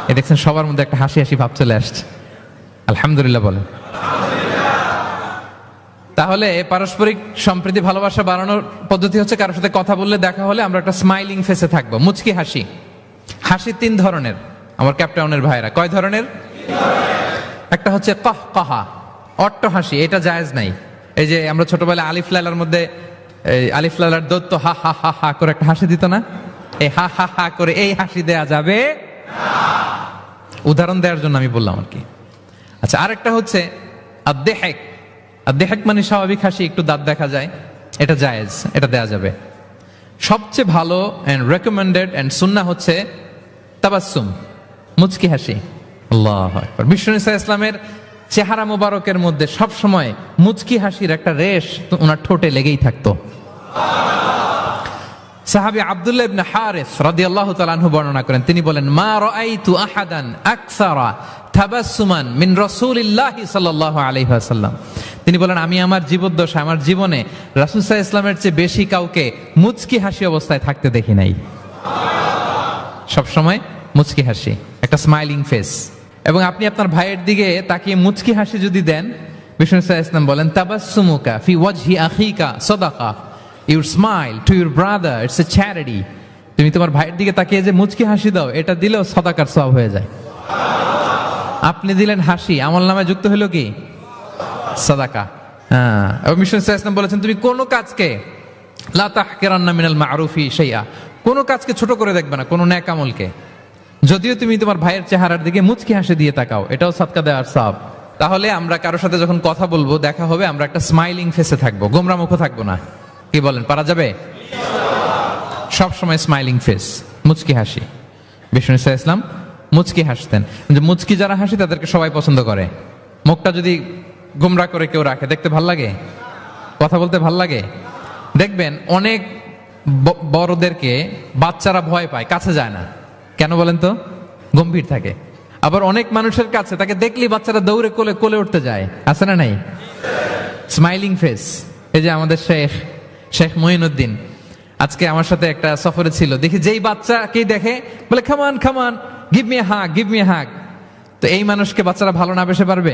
এ দেখছেন সবার মধ্যে একটা হাসি হাসি ভাব চলে আসছে। আলহামদুলিল্লাহ বলেন। তাহলে পারস্পরিক সম্প্রীতি ভালোবাসা বাড়ানোর পদ্ধতি হচ্ছে কারোর সাথে কথা বললে, দেখা হলে আমরা একটা স্মাইলিং ফেসে থাকবো, মুচকি হাসি। হাসি 3 ধরনের আমার ক্যাপটাউনের ভাইরা। কয় ধরনের? একটা হচ্ছে কহ কহা, অট্ট হাসি, এটা জায়েজ নাই। এই যে আমরা ছোটবেলায় আলিফ লাইলার মধ্যে আলিফ লাইলার দত্ত হা হা হা হা করে একটা হাসি দিত না? এই হা হা হা করে এই হাসি দেয়া যাবে উদাহরণ দেওয়ার জন্য আমি বললাম আর কি। আচ্ছা, আরেকটা হচ্ছে আদ-দেহেক। আদ-দেহেক মানে স্বাভাবিক হাসি, একটু দাঁত দেখা যায়, এটা জায়েজ, এটা দেয়া যাবে। সবচেয়ে ভালো এন্ড রেকমেন্ডেড এন্ড সুন্নাহ হচ্ছে তাবাসসুম, মুচকি হাসি। আল্লাহু আকবার। বিষ্ণু ইসলামের চেহারা মোবারকের মধ্যে সব সময় মুচকি হাসির একটা রেশ ওনার ঠোঁটে লেগেই থাকতো। সাহাবী আব্দুল্লাহ ইবনে হারিস রাদিয়াল্লাহু তাআলা আনহু বর্ণনা করেন, তিনি বলেন, মা রাআইতু আহাদান আকসারা তাবাসসুমান মিন রাসূলিল্লাহি সাল্লাল্লাহু আলাইহি ওয়াসাল্লাম। তিনি বলেন, আমি আমার জীবদ্দশায়, আমার জীবনে রাসূল সাল্লাল্লাহু আলাইহি ওয়াসাল্লামের চেয়ে বেশি কাউকে মুচকি হাসি অবস্থায় থাকতে দেখি নাই। সব সময় মুচকি হাসি, একটা স্মাইলিং ফেস। এবং আপনি আপনার ভাইয়ের দিকে তাকিয়ে মুচকি হাসি যদি দেন, বিষ্ণু সাল্লাল্লাহু আলাইহি ওয়াসাল্লাম বলেন, তাবাসসুমুকা ফি ওয়াজহি আখিকা সাদাকা, your smile to your brother it's a charity. তুমি তোমার ভাইয়ের দিকে তাকিয়ে যে মুচকি হাসি দাও, এটা দিলেও সাদাকার সওয়াব হয়ে যায়। আপনি দিলেন হাসি, আমল নামায় যুক্ত হলো কি? সাদাকা। হ্যাঁ। এবং বিষ্ণু সাল্লাল্লাহু আলাইহি ওয়াসাল্লাম বলেছেন, তুমি কোনো কাজকে লা তাহকিরান্না মিনাল মা'রুফি শাইআ, কোনো কাজকে ছোট করে দেখবে না, কোনো নেক আমলকে। যদিও তুমি তোমার ভাইয়ের চেহারার দিকে মুচকি হাসি দিয়ে তাকাও, এটাও সাদকা দেওয়ার সওয়াব। তাহলে আমরা কারোর সাথে যখন কথা বলবো, দেখা হবে, আমরা একটা স্মাইলিং ফেসে থাকবো, গোমরা মুখ থাকবো না। কি বলেন, পারা যাবে? সব সময় স্মাইলিং ফেস, মুচকি হাসি। বিষ্ণু ইসলাম মুচকি হাসতেন। যে মুচকি যারা হাসি তাদেরকে সবাই পছন্দ করে। মুখটা যদি গোমরা করে কেউ রাখে, দেখতে ভাল লাগে, কথা বলতে ভাল লাগে। দেখবেন অনেক বড়দেরকে বাচ্চারা ভয় পায়, কাছে যায় না। কেন বলেন তো? গম্ভীর থাকে। আবার অনেক মানুষের কাছে তাকে দেখলেই বাচ্চারা দৌড়ে কোলে কোলে উঠতে যায়, আছে না নাই? Smiling face. এই যে আমাদের শেখ মঈনুদ্দিন আজকে আমার সাথে একটা সফরে ছিল, দেখি যেই বাচ্চাকেই দেখে বলে, খামান খামান, give me hug, give me hug. তো এই মানুষকে বাচ্চারা ভালো না বেসে পারবে?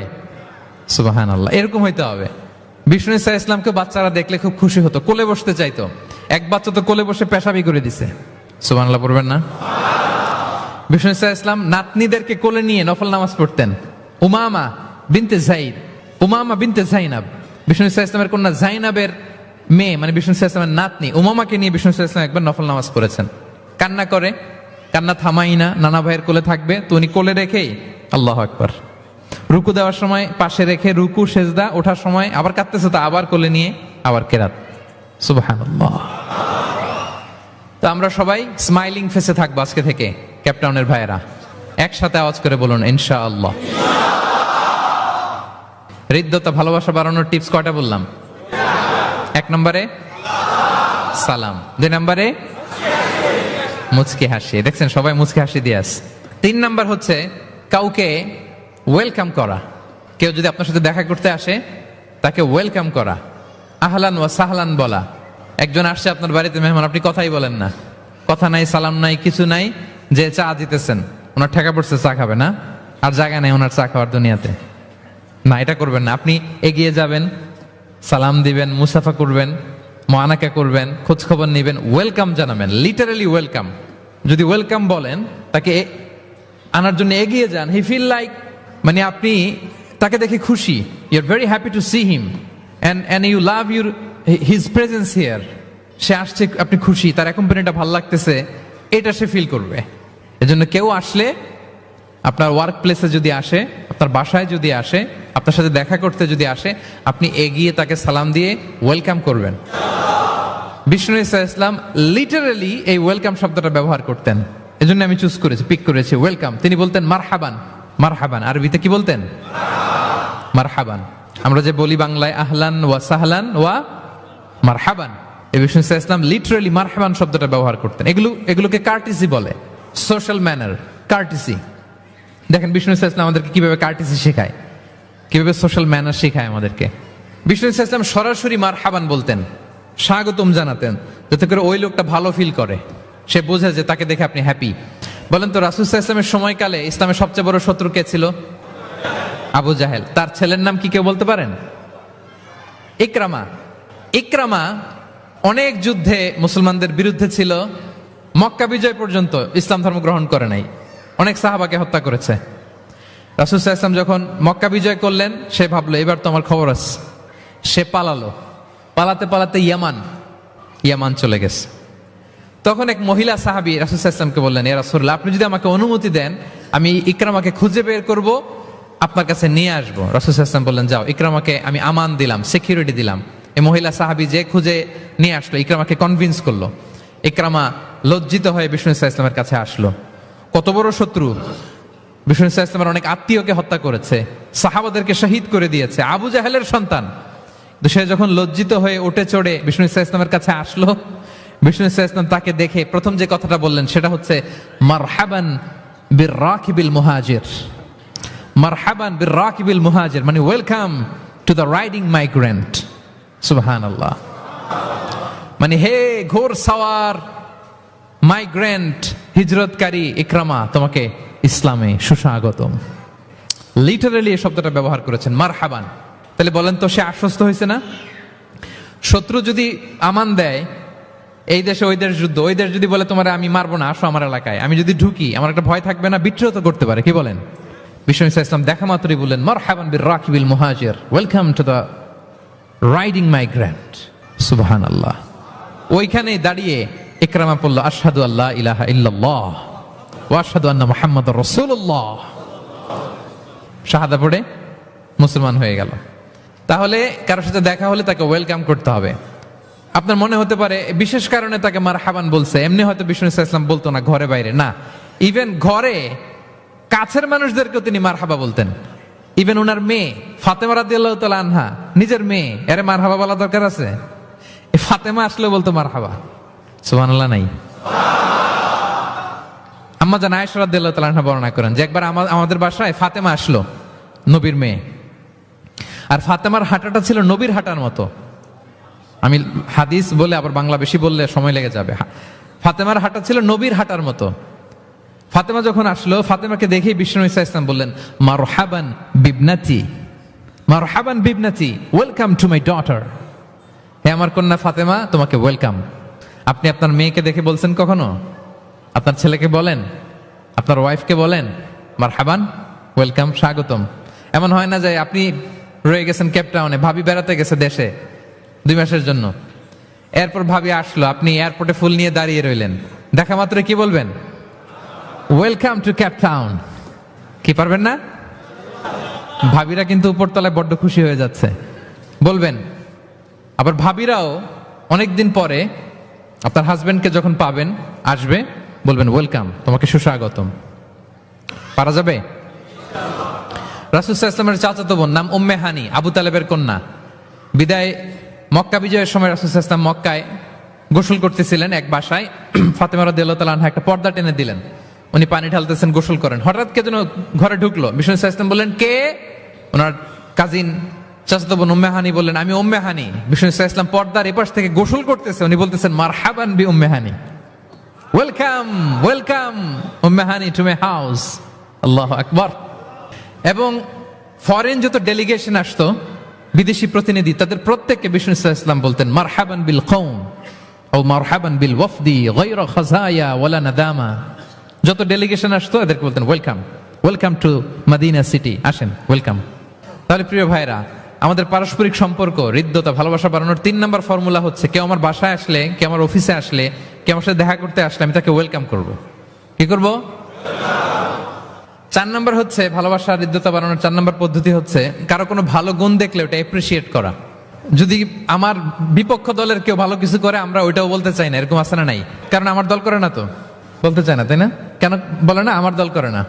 সুবহানাল্লাহ। এরকম হইতে হবে। বিষ্ণু ইসলামকে বাচ্চারা দেখলে খুব খুশি হতো, কোলে বসতে চাইতো। এক বাচ্চা তো কোলে বসে পেশাবি করে দিছে। সুবহানাল্লাহ পড়বেন না? বিষ্ণু ইসলাম নাতনিদেরকে কোলে নিয়ে নফল নামাজ পড়তেন। উমামা বিনতে যায়েদ, উমামা বিনতে যায়নাব, বিষ্ণু ইসলামের কন্যা যায়নাবের মেয়ে, মানে বিষ্ণু ইসলামের নাতনি উমামাকে নিয়ে বিষ্ণু ইসলাম একবার নফল নামাজ পড়েছেন। কান্না করে, কান্না থামাই না, নানা ভাইয়ের কোলে থাকবে, তো উনি কোলে রেখেই আল্লাহু আকবার। রুকু দেওয়ার সময় পাশে রেখে, রুকু সেজদা, ওঠার সময় আবার কাঁদতেছে, তো আবার কোলে নিয়ে আবার কেরাত। সুবহানাল্লাহ। তো আমরা সবাই স্মাইলিং ফেসে থাকবো আজকে থেকে, ক্যাপটাউনের ভাইয়েরা। একসাথে আওয়াজ করে বলুন, ইনশাআল্লাহ। হৃদ্যতা, ভালোবাসা বাড়ানোর টিপস কয়টা বললাম? 1 নম্বরে সালাম, 2 নম্বরে মুচকি হাসি। দেখছেন সবাই মুচকি হাসি দিয়ে আছে। 3 নাম্বার হচ্ছে কাউকে ওয়েলকাম করা। কেউ যদি আপনার সাথে দেখা করতে আসে, তাকে ওয়েলকাম করা, আহলান ওয়া সাহলান বলা। একজন আসছে আপনার বাড়িতে মেহমান, আপনি কথাই বলেন না, কথা নাই, সালাম নাই, কিছু নাই, যে চা দিতেছেন, ওনার ঠেকা পড়ছে, চা খাবে না, আর জায়গা নেই ওনার চা খাওয়ার দুনিয়াতে। না, এটা করবেন না। আপনি এগিয়ে যাবেন, সালাম দিবেন, মুসাফা করবেন, মুআনাকা করবেন, খোঁজ খবর নেবেন, ওয়েলকাম জানাবেন, লিটারালি ওয়েলকাম। যদি ওয়েলকাম বলেন, তাকে আনার জন্য এগিয়ে যান, হি ফিল লাইক, মানে আপনি তাকে দেখে খুশি, you are very happy to see him and you love your his presence here. সে আসছে, আপনি খুশি, তার কোম্পানিটা ভালো লাগতেছে, এটা সে ফিল করবে। এজন্য কেউ আসলে, আপনার ওয়ার্ক প্লেসে যদি আসে, আপনার বাসায় যদি আসে, আপনার সাথে দেখা করতে যদি আসে, আপনি এগিয়ে তাকে সালাম দিয়ে ওয়েলকাম করবেন। বিষ্ণু ইসলাম লিটারালি এই ওয়েলকাম শব্দটা ব্যবহার করতেন। এজন্য আমি চুজ করেছি, পিক করেছি ওয়েলকাম। তিনি বলতেন মারহাবান। মারহাবান আরবিতে কি বলতেন? মারহাবান। আমরা যে বলি বাংলায় আহলান ওয়া সাহলান ওয়া মারহাবান। এই বিষ্ণু ইসলাম লিটারালি মারহাবান শব্দটা ব্যবহার করতেন। এগুলোকে কার্টিসি বলে, সোশ্যাল ম্যানার, কার্টিসি। দেখেন বিষ্ণু ইসলাম আমাদেরকে কিভাবে কার্টিসি শেখায়, কিভাবে সোশ্যাল ম্যানার শেখায় আমাদেরকে। বিষ্ণু ইসলাম সরাসরি মারহাবান বলতেন, স্বাগতম জানাতেন, যাতে করে ওই লোকটা ভালো ফিল করে, সে বোঝে যে তাকে দেখে আপনি হ্যাপি। বলেন তো রাসূল সাল্লাল্লাহু আলাইহি ওয়াসাল্লামের সময়কালে ইসলামের সবচেয়ে বড় শত্রু কে ছিল? আবু জাহেল। তার ছেলের নাম কি কেউ বলতে পারেন? ইকরামা। ইকরামা অনেক যুদ্ধে মুসলমানদের বিরুদ্ধে ছিল, মক্কা বিজয় পর্যন্ত ইসলাম ধর্ম গ্রহণ করে নাই, অনেক সাহাবাকে হত্যা করেছে। রাসূল সাল্লাল্লাহু আলাইহি ওয়াসাল্লাম যখন মক্কা বিজয় করলেন, সে ভাবলো এবার তো আমার খবর আছে। সে পালালো, পালাতে পালাতে ইয়ামান চলে গেছে। তখন এক মহিলা সাহাবী রাসূল সাল্লাল্লাহু আলাইহি ওয়াসাল্লামকে বললেন, ইয়া রাসূলুল্লাহ, আপনি যদি আমাকে অনুমতি দেন, আমি ইকরামাকে খুঁজে বের করব, আপনার কাছে নিয়ে আসবো। রাসূল সাল্লাল্লাহু আলাইহি ওয়াসাল্লাম বললেন, যাও, ইকরামাকে আমি আমান দিলাম, সিকিউরিটি দিলাম। এই মহিলা সাহাবী যে খুঁজে নিয়ে আসলো, ইকরামাকে কনভিন্স করলো। ইকরামা লজ্জিত হয়ে বিষ্ণু ইসলামের কাছে আসলো। কত বড় শত্রু! বিষ্ণু ইসলামের অনেক আত্মীয়কে হত্যা করেছে, সাহাবাদেরকে শহীদ করে দিয়েছে, আবু জাহেলের সন্তান। তো সে যখন লজ্জিত হয়ে উঠে চড়ে বিষ্ণু ইসলামের কাছে আসলো, বিষ্ণু ইসলাম তাকে দেখে প্রথম যে কথাটা বললেন সেটা হচ্ছে মারহাবান বির রাকিবিল মুহাজির। মারহাবান বির রাকিবিল মুহাজির মানে welcome to the riding migrant. সুবহানাল্লাহ। মানে হে ঘোর সাওয়ার মাইগ্রেন্ট, হিজরতকারী ইকরামা, তোমাকে ইসলামে সুস্বাগতম। লিটারালি এই শব্দটা ব্যবহার করেছেন, মারহাবান। তাহলে বলেন তো, সে আশ্বস্ত হয়েছে না? শত্রু যদি আমান দেয়, এই দেশে ওই দেশ যুদ্ধ, ওই দেশ যদি বলে তোমার আমি মারবো না, আসো আমার এলাকায়, আমি যদি ঢুকি, আমার একটা ভয় থাকবে না? বিদ্রোহ তো করতে পারে, কি বলেন? বিষ্ণু ইসলাম দেখা মাত্রই বললেন মারহাবান বির রাকিবিল মুহাজির, welcome to the riding migrant. সুবহানাল্লাহ। ওইখানেই দাঁড়িয়ে ইকরামা পড়ল আশহাদু আল্লা ইলাহা ইল্লাল্লাহ ওয়া আশহাদু আন্না মুহাম্মাদুর রাসূলুল্লাহ। শাহাদা পড়ে মুসলমান হয়ে গেল। তাহলে কারোর সাথে দেখা হলে তাকে ওয়েলকাম করতে হবে। আপনার মনে হতে পারে বিশেষ কারণে তাকে মারহাবান বলছে, এমনি হয়তো বিষ্ণু ইসলাম বলতো না ঘরে বাইরে, না, ইভেন ঘরে কাছের মানুষদেরকেও তিনি মারহাবা বলতেন। ইভেন ওনার মেয়ে ফাতেমা রাদিয়াল্লাহু তাআলা আনহা, নিজের মেয়ে, এরে মারহাবা বলা দরকার আছে? ফাতেমা আসলে বলতো মারহাবা। সুবহানাল্লাহ নাই? আম্মা জান আয়েশা রাদিয়াল্লাহু তাআলা আনহা বর্ণনা করেন যে একবার আমাদের বাসায় ফাতেমা আসলো, নবীর মেয়ে। আর ফাতেমার হাঁটাটা ছিল নবীর হাঁটার মতো। আমি হাদিস বলে আবার বাংলা বেশি বললে সময় লেগে যাবে। ফাতেমার হাঁটা ছিল নবীর হাঁটার মতো। ফাতেমা যখন আসলো, ফাতেমাকে দেখেই বিষ্ণু ইসলাম বললেন মারহাবান বিবনাতি, মারহাবান বিবনাতি, ওয়েলকাম টু মাই ডটার। হে আমার কন্যা ফাতেমা, তোমাকে ওয়েলকাম। আপনি আপনার মেয়েকে দেখে বলছেন কখনো? আপনার ছেলেকে বলেন, আপনার ওয়াইফকে বলেন মারহাবান, ওয়েলকাম, স্বাগতম? এমন হয় না যে আপনি রয়ে গেছেন কেপটাউনে, ভাবি বেড়াতে গেছে দেশে 2 মাসের জন্য, এরপর ভাবি আসলো, আপনি এয়ারপোর্টে ফুল নিয়ে দাঁড়িয়ে রইলেন, দেখা মাত্র কি বলবেন? Welcome to Cape Town. কি পারবেন না? ভাবিরা কিন্তু উপরতলায় বড্ড খুশি হয়ে যাচ্ছে, বলবেন। আবার ভাবিরাও অনেকদিন পরে আপনার হাজবেন্ডকে যখন পাবেন, আসবে, বলবেন ওয়েলকাম, তোমাকে সুস্বাগতম। পারা যাবে? রাসূল সাল্লাল্লাহু আলাইহি ওয়াসাল্লামের চাচাতো বোন নাম উম্মে হানি, আবু তালেবের কন্যা। বিদায় মক্কা বিজয়ের সময় রাসূল সাল্লাল্লাহু আলাইহি ওয়াসাল্লাম মক্কায় গোসল করতেছিলেন এক বাসায়। ফাতেমা রাদিয়াল্লাহু তাআলা আনহা একটা পর্দা টেনে দিলেন, উনি পানি ঢালতেছেন, গোসল করেন। হঠাৎ কে যেন ঘরে ঢুকলো। বিষ্ণু সাল্লাল্লাহু আলাইহি ওয়াসাল্লাম বললেন কে? ওনার কাজিন চাচাতো বোন উম্মে হানি বললেন আমি উম্মে হানি। বিষ্ণু সাল্লাল্লাহু আলাইহি ওয়াসাল্লাম পর্দার এপাশ থেকে গোসল করতেছে, উনি বলতেছেন মারহাবান বি উম্মে হানি, ওয়েলকাম, ওয়েলকাম উম্মে হানি টু মাই হাউস। আল্লাহু আকবার। এবং ফরেন যত ডেলিগেশন আসতো, বিদেশি প্রতিনিধি, তাদের প্রত্যেককে বিষ্ণু সাল্লাল্লাহু আলাইহি ওয়াসাল্লাম বলতেন মারহাবান বিল কওম ও মারহাবান বিল ওয়াফদি গায়রা খাযায়া ওয়ালা নাদামা। যত ডেলিগেশন আসতো এদেরকে বলতেন welcome, welcome to Medina city, আসেন, ওয়েলকাম। তাহলে প্রিয় ভাইরা, আমাদের পারস্পরিক সম্পর্ক, হৃদ্যতা, ভালোবাসা বাড়ানোর 3 নম্বর ফর্মুলা হচ্ছে, কেউ আমার বাসায় আসলে, কেউ আমার অফিসে আসলে, কেউ আমার সাথে দেখা করতে আসলে আমি তাকে ওয়েলকাম করব। কি করব? 4 নম্বর হচ্ছে ভালোবাসা হৃদ্যতা বাড়ানোর 4 নম্বর পদ্ধতি হচ্ছে কারো কোনো ভালো গুণ দেখলে ওটা অ্যাপ্রিসিয়েট করা। যদি আমার বিপক্ষ দলের কেউ ভালো কিছু করে, আমরা ওইটাও বলতে চাই না, এরকম আছে না? নাই? কারণ আমার দল করে না, তো বলতে চায় না, তাই না? কেন বলে না? আমার দল করে না।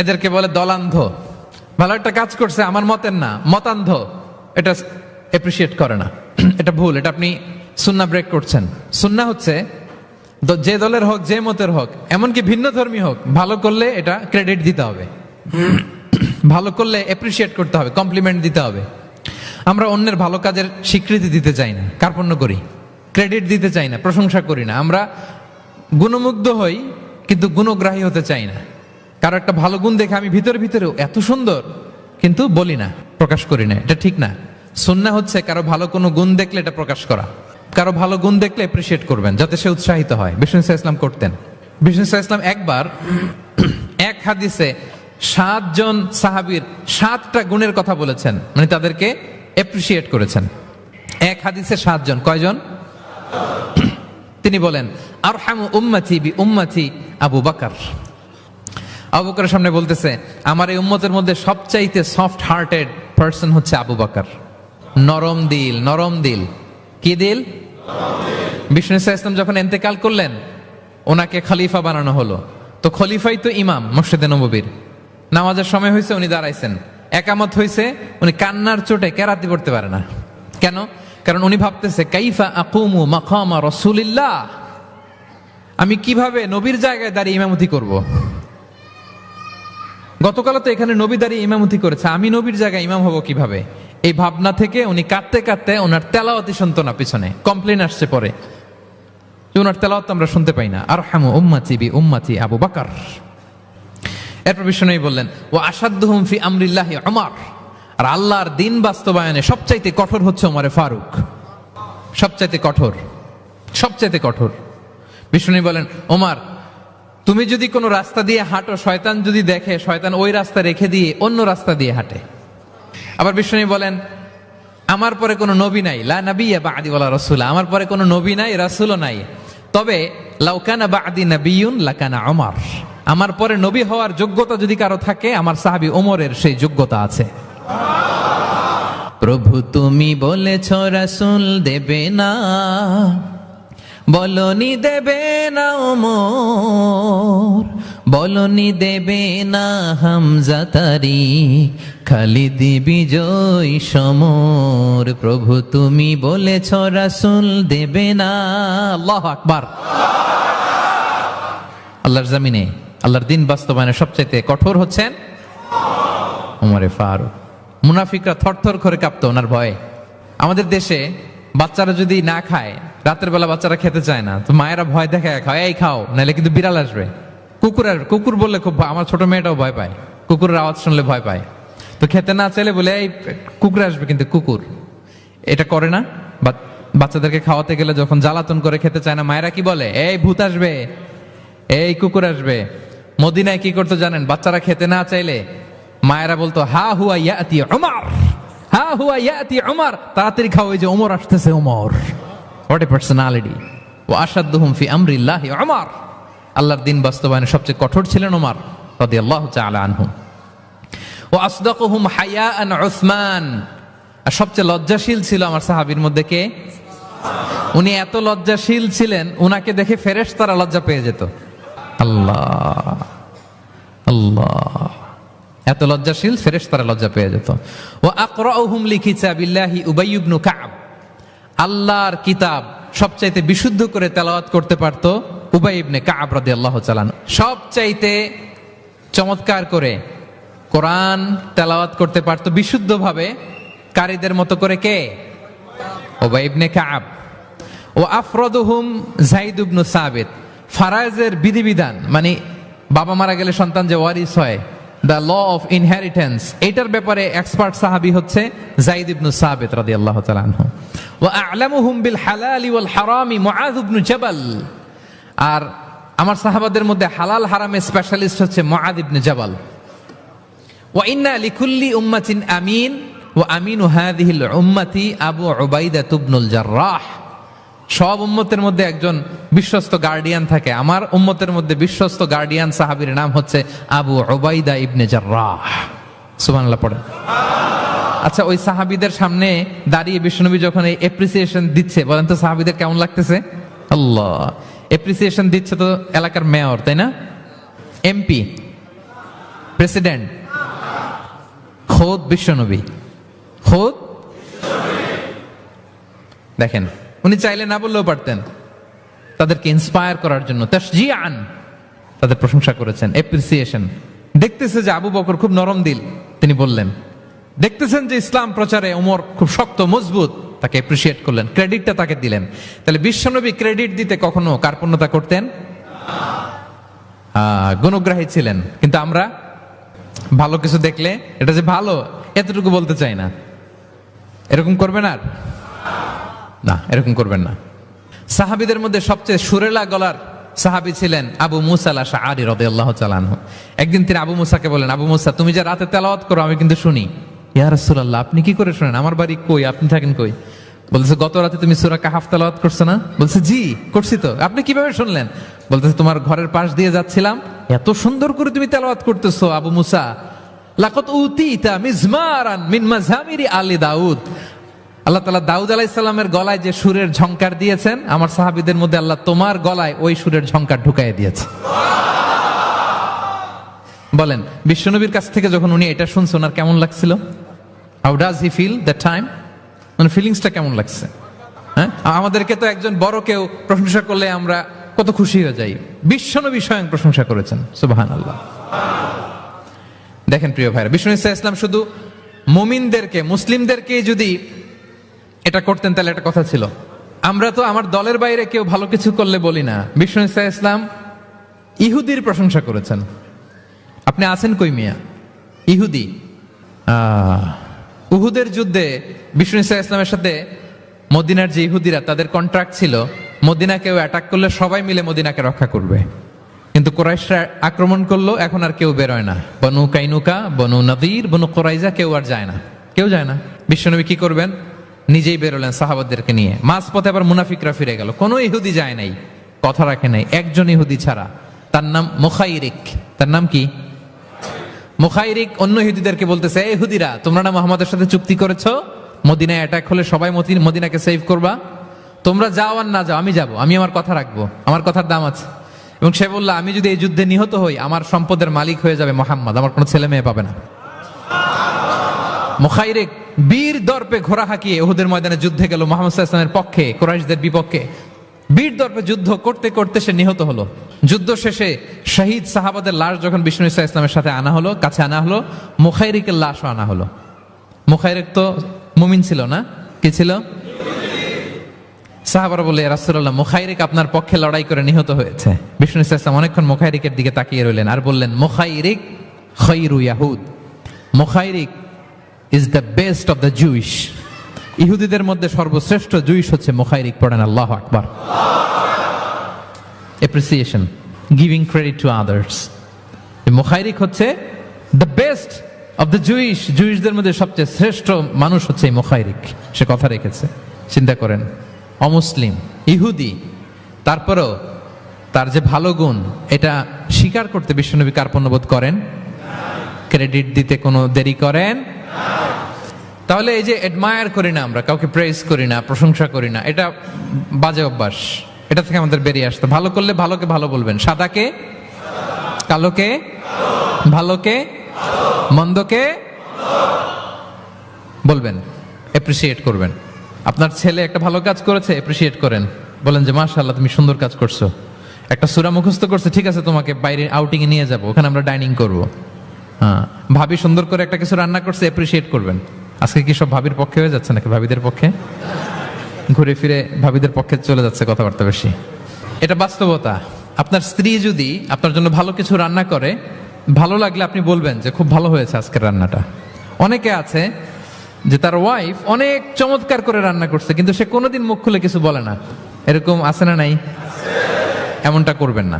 এদেরকে বলে দলান্ধ। ভালো একটা কাজ করছে, আমার মতের না, মতান্ধ, এটা অ্যাপ্রিসিয়েট করে না। এটা ভুল, এটা আপনি সুন্নাহ ব্রেক করছেন। সুন্নাহ হচ্ছে যে দলের হোক, যে মতের হোক, এমনকি ভিন্ন ধর্মী হোক, ভালো করলে এটা ক্রেডিট দিতে হবে, ভালো করলে অ্যাপ্রিসিয়েট করতে হবে, কমপ্লিমেন্ট দিতে হবে। আমরা অন্যের ভালো কাজের স্বীকৃতি দিতে চাই না, কার্পণ্য করি, ক্রেডিট দিতে চাই না, প্রশংসা করি না। আমরা গুণমুগ্ধ হই কিন্তু গুণগ্রাহী হতে চাই না। কারো একটা ভালো গুণ দেখে আমি ভিতরে ভিতরেও এত সুন্দর, কিন্তু বলি না, প্রকাশ করি না, এটা ঠিক না। সুন্নাহ হচ্ছে কারো ভালো কোনো গুণ দেখলে এটা প্রকাশ করা, কারো ভালো গুণ দেখলে অ্যাপ্রিসিয়েট করবেন যাতে সে উৎসাহিত হয়। বিষ্ণু ইসলাম করতেন। বিষ্ণু ইসলাম একবার এক হাদিসে 7 জন সাহাবীর 7টা গুণের কথা বলেছেন, মানে তাদেরকে অ্যাপ্রিসিয়েট করেছেন। এক হাদিসে 7 জন, কয়জন? তিনি বলেন আরহামু উম্মতি বি উম্মতি আবু বকর। আবু বকরের সামনে বলতেছে আমার এই উম্মতের মধ্যে সবচাইতে সফট হার্টেড পারসন হচ্ছে আবু বকর। নরম দিল, নরম দিল। কি দিল? বিষ্ণু ইসলাম যখন ইন্তেকাল করলেন, ওনাকে খলিফা বানানো হলো। তো খলিফাই তো ইমাম মসজিদে নববীর। নামাজের সময় হয়েছে, উনি দাঁড়াইছেন। একামত হয়েছে, উনি কান্নার চোটে কেরাতি পড়তে পারে না। কেন? কারণ উনি ভাবতেছে কাইফা আকুমু মাকামা রাসূলিল্লাহ, আমি কিভাবে নবীর জায়গায় দাঁড়িয়ে ইমামতি করব। গতকাল তো এখানে নবী দাঁড়িয়ে ইমামতি করেছে, আমি নবীর জায়গায় ইমাম হব কিভাবে? এই ভাবনা থেকে উনি কাঁদতে কাঁদতে ওনার তেলাওয়াতি শুনতো না, পিছনে কমপ্লেন আসছে পরে যে ওনার তেলাওয়াত আমরা শুনতে পাই না। আরহামু উম্মতি বি উম্মতি আবু বকর। এরপর বিষ্ণু বললেন ও আসাদ্দুহুম ফি আমরিল্লাহি উমর, আর আল্লাহর দিন বাস্তবায়নে সবচাইতে কঠোর হচ্ছে ওমরে ফারুক। সবচাইতে কঠোর, সবচাইতে কঠোর। বিষ্ণু বলেন ওমর, তুমি যদি কোনো রাস্তা দিয়ে হাঁটো, শয়তান যদি দেখে, শয়তান ওই রাস্তা রেখে দিয়ে অন্য রাস্তা দিয়ে হাঁটে। আবার বিষ্ণু বলেন আমার পরে কোনো নবী নাই, লা নাবিয়্যা বা'দি ওয়ালা রাসূল, আমার পরে কোনো নবী নাই, রাসূলও নাই। তবে লাউ কানা বা'দি নাবিয়্যুন লাকানা ওমর, আমার পরে নবী হওয়ার যোগ্যতা যদি কারো থাকে, আমার সাহাবী ওমরের সেই যোগ্যতা আছে। প্রভু তুমি বলেছ রাসূল দেবে না, বলনি দেবে না ওমর, বলনি দেবে না হামজা তারি, খালিদ বিজয় সমর। প্রভু তুমি বলেছ রাসূল দেবে না। আল্লাহু আকবার। আল্লাহর জমিনে আল্লাহর দিন বাস্তবায়নে সবচেয়ে কঠোর হচ্ছেন ওমরে ফারুক। মুনাফিকরা থরথর করে কাঁপতো ওনার ভয়ে। আমাদের দেশে বাচ্চারা যদি না খায়, রাতের বেলা বাচ্চারা খেতে চায় না, তো মায়েরা ভয় দেখায় খাও, এই খাও, নাহলে কিন্তু বিড়াল আসবে। কুকুর বললে খুব, আমার ছোট মেয়েটাও ভয় পায়, কুকুরের আওয়াজ শুনলে ভয় পায়। তো খেতে না চাইলে বলে এই কুকুর আসবে, কিন্তু কুকুর এটা করে না। বাচ্চাদেরকে খাওয়াতে গেলে যখন জ্বালাতন করে খেতে চায় না, মায়েরা কি বলে? এই ভূত আসবে, এই কুকুর আসবে। মদিনায় কি করতো জানেন? বাচ্চারা খেতে না চাইলে মায়েরা বলতো হা হুয়া ইয়াতি উমর, হা হুয়া ইয়াতি উমর, তাড়াতাড়ি খাও, এই যে ওমর আসতেছে, ওমর। What a personality. ওয়া আশাদ্দুহুম ফি আমরিল্লাহি উমর। আল্লাহর দিন বাস্তবায়নে সবচেয়ে কঠোর ছিলেন ওমর রাদিয়াল্লাহু তাআলা আনহু। ওয়া আসদাকুহুম হায়াআন উসমান। আর সবচেয়ে লজ্জাশীল ছিল আমার সাহাবীর মধ্যে কে? উনি এত লজ্জাশীল ছিলেন, উনাকে দেখে ফেরেশতারা লজ্জা পেয়ে যেত। আল্লাহ আল্লাহ, এত লজ্জাশীল, ফেরেশতারা লজ্জা পেয়ে যেত। ওয়া আকরাউহুম লিকিতাবিল্লাহি উবাই ইবনে কাব। আল্লাহর কিতাব সবচাইতে বিশুদ্ধ করে তেলাওয়াত করতে পারতো উবাই ইবনে কাব রাদিয়াল্লাহু তাআলা। সবচাইতে চমৎকার করে কোরআন তেলাওয়াত করতে পারতো বিশুদ্ধভাবে কারীদের মতো করে কে? উবাই ইবনে কাব। ও আফরাদুহুম যায়েদ ইবনে সাবিত। ফারায়েজের বিধিবিধান, মানে বাবা মারা গেলে সন্তান যে ওয়ারিস হয়, দ্য ল অফ ইনহেরিটেন্স, এটার ব্যাপারে এক্সপার্ট সাহাবী হচ্ছে যায়েদ ইবনে সাবিত রাদিয়াল্লাহু তাআলা আনহু। ওয়া আ'লামুহুম বিল হালালি ওয়াল হারামি মুআয ইবনে জাবাল। আর আমার সাহাবাদের মধ্যে হালাল হারামে স্পেশালিস্ট হচ্ছে মুআয ইবনে জাবাল। ওয়া ইন্না লিকুল্লি উম্মাতিন আমিন ওয়া আমিনু হাযিহিল উম্মতি আবু উবাইদা ইবনুল জাররাহ। সব উম্মতের মধ্যে একজন বিশ্বস্ত গার্ডিয়ান থাকে, আমার উম্মতের মধ্যে বিশ্বস্ত গার্ডিয়ান সাহাবীর নাম হচ্ছে আবু উবাইদা ইবনে জাররাহ। সুবহানাল্লাহ পড়েন। আচ্ছা, ওই সাহাবীদের সামনে দাঁড়িয়ে বিশ্বনবী যখন এই অ্যাপ্রিসিয়েশন দিচ্ছে, বলেন তো সাহাবীদের কেমন লাগতেছে? আল্লাহ, অ্যাপ্রিসিয়েশন দিচ্ছে তো এলাকার মেয়র, তাই না? এমপি, প্রেসিডেন্ট, খোদ বিশ্বনবী, খোদ। দেখেন উনি চাইলে না বললেও পারতেন। তাদেরকে ইন্সপায়ার করার জন্য তাশজিআন তাদের প্রশংসা করেছেন, অ্যাপ্রিসিয়েশন। দেখতেছে যে আবু বকর খুব নরম দিল, তিনি বললেন। দেখতেছেন যে ইসলাম প্রচারে ওমর খুব শক্ত মজবুত, তাকে অ্যাপ্রিসিয়েট করলেন, ক্রেডিটটা তাকে দিলেন। তাহলে বিশ্বনবী ক্রেডিট দিতে কখনো কার্পণ্যতা করতেন? গুণগ্রাহী ছিলেন। কিন্তু আমরা ভালো কিছু দেখলে এটা যে ভালো এতটুকু বলতে চাই না। এরকম করবেন আর না, এরকম করবেন না। সাহাবীদের মধ্যে সবচেয়ে সুরেলা গলার সাহাবী ছিলেন আবু মুসা আল আশআরী রাদিয়াল্লাহু তাআলা আনহু। একদিন তিনি আবু মুসাকে বলেন, আবু মুসা তুমি যে রাতে তেলাওয়াত করো আমি কিন্তু শুনি। ইয়া রাসূলুল্লাহ আপনি কি করে শুনেন? আমার বাড়ি কই, আপনি থাকেন কই? বলতেছে গত রাতে তুমি সূরা কাহাফ তেলাওয়াত করছো না? বলছে জি করছি তো। আপনি কিভাবে শুনলেন? বলতেছে তোমার ঘরের পাশ দিয়ে যাচ্ছিলাম, এত সুন্দর করে তুমি তেলাওয়াত করতেছো আবু মুসা, লাকাত উতিতা মিজমারান মিন মাযামিরি আলি দাউদ। আল্লাহ তাআলা দাউদ আলাইহিস সালামের গলায় যে সুরের ঝংকার দিয়েছেন, আমার সাহাবীদের মধ্যে আল্লাহ তোমার গলায় ওই সুরের ঝংকার ঢুকাইয়ে দিয়েছে। বলেন বিশ্বনবীর কাছ থেকে যখন উনি এটা শুনছেন ওনার কেমন লাগছিল? How does he feel that time? মানে ফিলিংসটা কেমন লাগছে? হ্যাঁ, আমাদেরকে তো একজন বড় কেউ প্রশংসা করলে আমরা কত খুশি হয়ে যাই। বিশ্বনবী স্বয়ং প্রশংসা করেছেন, সুবহানাল্লাহ। দেখেন প্রিয় ভাইরা, বিশ্বনবী সাল্লাল্লাহু আলাইহি ওয়াসাল্লাম শুধু মুমিনদেরকে, মুসলিমদেরকে যদি এটা করতেন তাহলে একটা কথা ছিল। আমরা তো আমার দলের বাইরে কেউ ভালো কিছু করলে বলি না। বিশ্বনবী সাল্লাল্লাহু আলাইহি ওয়াসাল্লাম ইহুদির প্রশংসা করেছেন। আপনি আছেন কই মিয়া? ইহুদি। উহুদের যুদ্ধে বিষ্ণু ইসা ইসলামের সাথে মদিনার যে ইহুদিরা, তাদের কন্ট্রাক্ট ছিল মদিনা কেউ অ্যাটাক করলে সবাই মিলে মদিনাকে রক্ষা করবে। কিন্তু কুরাইশরা আক্রমণ করলো, এখন আর কেউ বেরোয় না। বনু কাইনুকা, বনু নদীর, বনু কুরাইজা কেউ আর যায় না, কেউ যায় না। বিশ্বনবী কি করবেন? নিজেই বেরোলেন সাহাবাদেরকে নিয়ে। মাঝপথে আবার মুনাফিকরা ফিরে গেল, কোনো ইহুদি যায় নাই, কথা রাখে নাই, একজন ইহুদি ছাড়া। তার নাম মুখাইরিক। তার নাম কি? মুখাইরিক। অন্য ইহুদিদেরকে বলতেছে, এই ইহুদিরা তোমরা না মুহাম্মাদের সাথে চুক্তি করেছো মদিনায় অ্যাটাক হলে সবাই মদিনাকে সেভ করবা, তোমরা যাও আর না যাও আমি যাব, আমি আমার কথা রাখবো, আমার কথার দাম আছে। এবং সে বলল আমি যদি এই যুদ্ধে নিহত হই আমার সম্পদের মালিক হয়ে যাবে মুহাম্মদ, আমার কোনো ছেলে মেয়ে পাবে না। মুখাইরিক বীর দর্পে ঘোড়া হাঁকিয়ে উহুদের ময়দানে যুদ্ধে গেল মুহাম্মদ সাল্লাল্লাহু আলাইহি ওয়াসাল্লামের পক্ষে, কুরাইশদের বিপক্ষে। বীর দর্পে যুদ্ধ করতে করতে সে নিহত হলো। যুদ্ধ শেষে শহীদ সাহাবাদের লাশ যখন বিষ্ণু ইসা ইসলামের সাথে আনা হলো, কাছে আনা হলো, মুখাইরিকের লাশও আনা হলো। মুখাইরিক তো মুমিন ছিল না, কি ছিল? সাহাবারা বলে, ইয়া রাসূলুল্লাহ মুখাইরিক আপনার পক্ষে লড়াই করে নিহত হয়েছে। বিষ্ণু ইসা ইসলাম অনেকক্ষণ মুখাইরিকের দিকে তাকিয়ে রইলেন আর বললেন, মুখাইরিক খায়রু ইয়াহুদ, মুখাইরিক is the best of the Jewish. ইহুদিদের মধ্যে সর্বশ্রেষ্ঠ জুইশ হচ্ছে মুখাইরিক। পড়েন আল্লাহু আকবার। Appreciation, giving credit to others. মুখাইরিক হচ্ছে the best of the Jewish, জুইশদের মধ্যে সবচেয়ে শ্রেষ্ঠ মানুষ হচ্ছে মুখাইরিক। সে কথা রেখেছে। চিন্তা করেন, অমুসলিম, ইহুদি, তারপরেও তার যে ভালো গুণ এটা স্বীকার করতে বিশ্বনবী কার্পণ্যবোধ করেন? ক্রেডিট দিতে কোনো দেরি করেন? তাহলে এই যে অ্যাডমায়ার করি না, আমরা কাউকে প্রেজ করি না, প্রশংসা করি না, এটা বাজে অভ্যাস। এটা থেকে আমাদের বেরিয়ে আসতে, ভালো করলে ভালোকে ভালো বলবেন, সাদাকে কালোকে, ভালোকে মন্দকে বলবেন, অ্যাপ্রিসিয়েট করবেন। আপনার ছেলে একটা ভালো কাজ করেছে, অ্যাপ্রিসিয়েট করেন, বলেন যে মাশাআল্লাহ তুমি সুন্দর কাজ করছো। একটা সূরা মুখস্থ করছে, ঠিক আছে তোমাকে বাইরে আউটিং এ নিয়ে যাবো, ওখানে আমরা ডাইনিং করবো। হ্যাঁ, ভাবি সুন্দর করে একটা কিছু রান্না করছে, অ্যাপ্রিসিয়েট করবেন। আজকে কি সব ভাবির পক্ষে হয়ে যাচ্ছে নাকি ভাবিদের পক্ষে? ঘুরে ফিরে ভাবিদের পক্ষে চলে যাচ্ছে কথাবার্তা বেশি। এটা বাস্তবতা। আপনার স্ত্রী যদি আপনার জন্য ভালো কিছু রান্না করে, ভালো লাগলে আপনি বলবেন যে খুব ভালো হয়েছে আজকের রান্নাটা। অনেকে আছে যে তার ওয়াইফ অনেক চমৎকার করে রান্না করছে কিন্তু সে কোনোদিন মুখ খুলে কিছু বলে না। এরকম আছে না নাই? এমনটা করবেন না।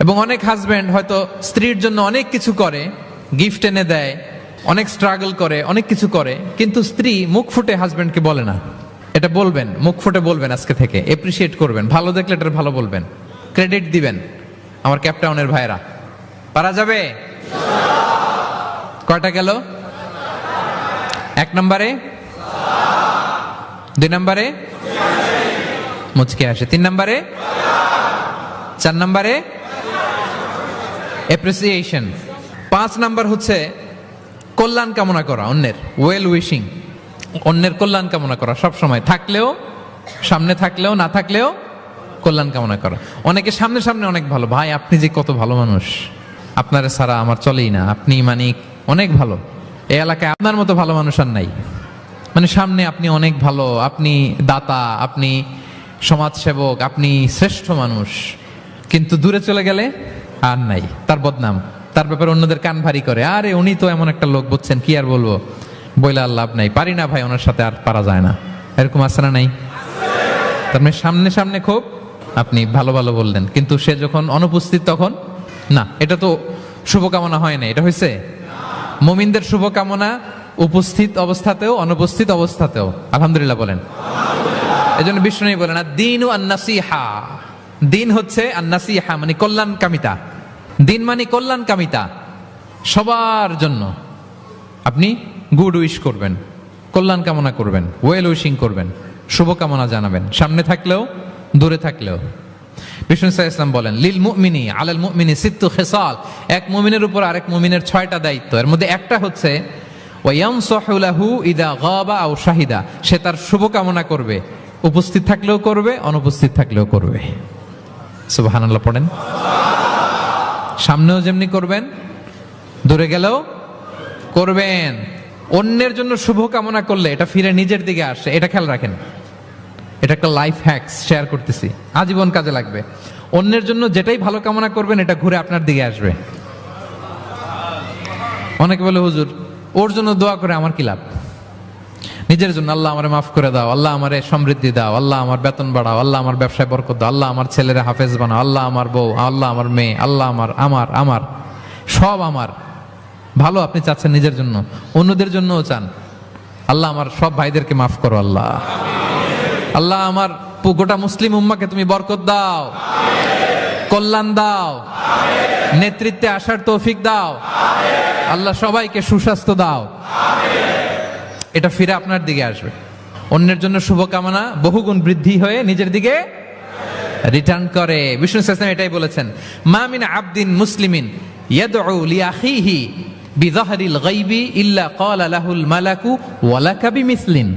এবং অনেক হাজবেন্ড হয়তো স্ত্রীর জন্য অনেক কিছু করে, গিফট এনে দেয়, অনেক স্ট্রাগল করে, অনেক কিছু করে, কিন্তু স্ত্রী মুখ ফুটে হাজবেন্ডকে বলে না। এটা বলবেন, মুখ ফুটে বলবেন, আজকে থেকে এপ্রিসিয়েট করবেন, ভালো দেখলে এটার ভালো বলবেন, ক্রেডিট দিবেন। আমার ক্যাপটাউনের ভাইরা, পারা যাবে? কয়টা গেল? 1 নম্বরে, 2 নম্বরে মুচকে আসে, 3 নম্বরে, 4 নম্বরে অ্যাপ্রিসিয়েশন, 5 নাম্বার হচ্ছে কল্যাণ কামনা করা, অন্যের ওয়েল উইশিং, অন্যের কল্যাণ কামনা করা সব সময়, থাকলেও সামনে থাকলেও না থাকলেও কল্যাণ কামনা করা। অনেকে সামনে সামনে অনেক ভালো, ভাই আপনি যে কত ভালো মানুষ, আপনার ছাড়া আমার চলেই না, আপনি মানে অনেক ভালো, এই এলাকায় আপনার মতো ভালো মানুষ আর নাই। মানে সামনে আপনি অনেক ভালো, আপনি দাতা, আপনি সমাজসেবক, আপনি শ্রেষ্ঠ মানুষ, কিন্তু দূরে চলে গেলে আর নাই, তার বদনাম, তার ব্যাপারে অন্যদের কান ভারী করে, আরে উনি তো এমন একটা লোক, বুঝছেন কি আর বলবো, বইলে আর লাভ নাই, পারি না ভাই ওনার সাথে আর পারা যায় না, এরকম আছে না নাই? তার মানে সামনে সামনে খুব আপনি ভালো ভালো বললেন, কিন্তু সে যখন অনুপস্থিত তখন না। এটা তো শুভকামনা হয় না, এটা হয়েছে মুমিনদের শুভকামনা উপস্থিত অবস্থাতেও অনুপস্থিত অবস্থাতেও। আলহামদুলিল্লাহ বলেন। এজন্য বিষ্ণু বলেন দ্বীন আন-নাসিহা, দিন হচ্ছে আন-নাসিহা মানে কল্যাণ কামিতা, দিন মানে কল্যাণ কামিতা, সবার জন্য আপনি গুড উইশ করবেন, কল্যাণ কামনা করবেন, ওয়েল উইশিং করবেন, শুভকামনা জানাবেন, সামনে থাকলেও দূরে থাকলেও। বিষ্ণু ইসলাম বলেন লিল মুমিনি আলাল মুমিনি সিত্তু খিসাল, এক মুমিনের উপর আরেক মুমিনের 6টা দায়িত্ব, এর মধ্যে একটা হচ্ছে ওয়ায়ানসাহু লাহু ইদা গাবা আও শাহিদা, সে তার শুভকামনা করবে, উপস্থিত থাকলেও করবে, অনুপস্থিত থাকলেও করবে। সুবহানাল্লাহ পড়েন। সামনেও যেমনি করবেন, দূরে গেলেও করবেন। অন্যের জন্য শুভকামনা করলে এটা ফিরে নিজের দিকে আসে, এটা খেয়াল রাখেন। এটা একটা লাইফ হ্যাকস শেয়ার করতেছি, আজীবন কাজে লাগবে। অন্যের জন্য যেটাই ভালো কামনা করবেন এটা ঘুরে আপনার দিকে আসবে। অনেকে বলে হুজুর ওর জন্য দোয়া করে আমার কি লাভ? নিজের জন্য আল্লাহ আমারে মাফ করে দাও, আল্লাহ আমারে সমৃদ্ধি দাও, আল্লাহ আমার বেতন বাড়াও, আল্লাহ আমার ব্যবসায় বরকত দাও, আল্লাহ আমার ছেলেরা হাফেজ বানাও, আল্লাহ আমার বউ, আল্লাহ আমার মেয়ে, আল্লাহ আমার আমার আমার সব আমার ভালো আপনি চাচ্ছেন নিজের জন্য, অন্যদের জন্যও চান। আল্লাহ আমার সব ভাইদেরকে মাফ করো, আল্লাহ আল্লাহ আমার গোটা মুসলিম উম্মাকে তুমি বরকত দাও, কল্যাণ দাও, নেতৃত্বে আসার তৌফিক দাও, আল্লাহ সবাইকে সুস্বাস্থ্য দাও। এটা ফিরে আপনার দিকে আসবে। অন্যের জন্য শুভকামনা বহুগুণ বৃদ্ধি হয়ে নিজের দিকে রিটার্ন করে। বিষ্ণু ইসলাম এটাই বলেছেন, মা মিন আবদিন মুসলিমিন ইয়াদউ লিআখিহি বিযাহরিল গায়বি ইল্লা ক্বালা লাহুল মালাকু ওয়ালাকা বিমিসলিন।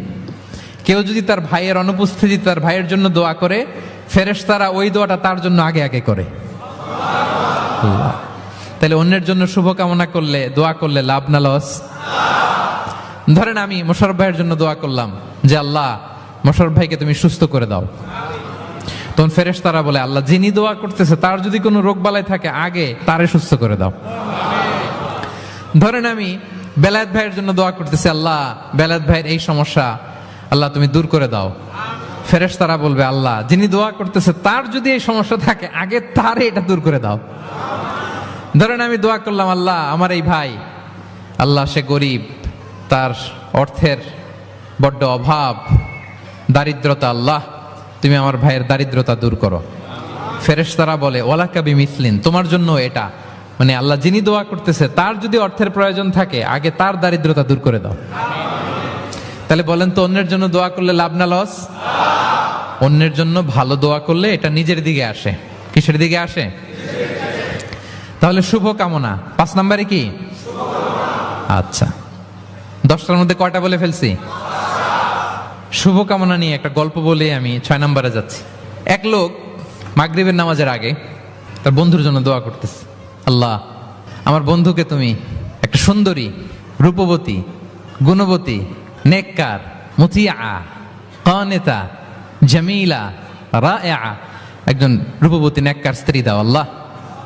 কেউ যদি তার ভাইয়ের অনুপস্থিতি তার ভাইয়ের জন্য দোয়া করে, ফেরেশতারা ওই দোয়াটা তার জন্য আগে আগে করে। তাহলে অন্যের জন্য শুভকামনা করলে, দোয়া করলে লাভ না লস? ধরেন আমি মোশাররফ ভাইয়ের জন্য দোয়া করলাম যে আল্লাহ মোশাররফ ভাইকে তুমি সুস্থ করে দাও, তখন ফেরেশতারা বলে আল্লাহ যিনি দোয়া করতেছে তার যদি কোনো রোগ বালাই থাকে আগে তারে সুস্থ করে দাও। ধরেন আমি বেলায়েত ভাইয়ের জন্য দোয়া করতেছি, আল্লাহ বেলায়েত ভাইয়ের এই সমস্যা আল্লাহ তুমি দূর করে দাও, ফেরেশতারা বলবে আল্লাহ যিনি দোয়া করতেছে তার যদি এই সমস্যা থাকে আগে তারে এটা দূর করে দাও। ধরেন আমি দোয়া করলাম আল্লাহ আমার এই ভাই, আল্লাহ সে গরিব, তার অর্থের বড্ড অভাব, দারিদ্রতা, আল্লাহ তুমি আমার ভাইয়ের দারিদ্রতা দূর করো। ফেরেশতারা বলে ওয়ালাকা বিমিসলিন, তোমার জন্য এটা, মানে আল্লাহ যিনি দোয়া করতেছে তার যদি অর্থের প্রয়োজন থাকে আগে তার দারিদ্রতা দূর করে দাও। তাহলে বলেন তো অন্যের জন্য দোয়া করলে লাভ না লস? অন্যের জন্য ভালো দোয়া করলে এটা নিজের দিকে আসে। কিসের দিকে আসে? তাহলে শুভ কামনা 5 নম্বরে কি? আচ্ছা 10টার মধ্যে কয়টা বলে ফেলছি? শুভকামনা নিয়ে একটা গল্প বলে আমি 6 নম্বরে যাচ্ছি। এক লোক মাগরিবের নামাজের আগে তার বন্ধুর জন্য দোয়া করতেছে, আল্লাহ আমার বন্ধুকে তুমি একটা সুন্দরী, রূপবতী, গুণবতী, নেককার, মুতিয়া, কানেতা, জামিলা, রায়েআ, একজন রূপবতী নেককার স্ত্রী দাও। আল্লাহ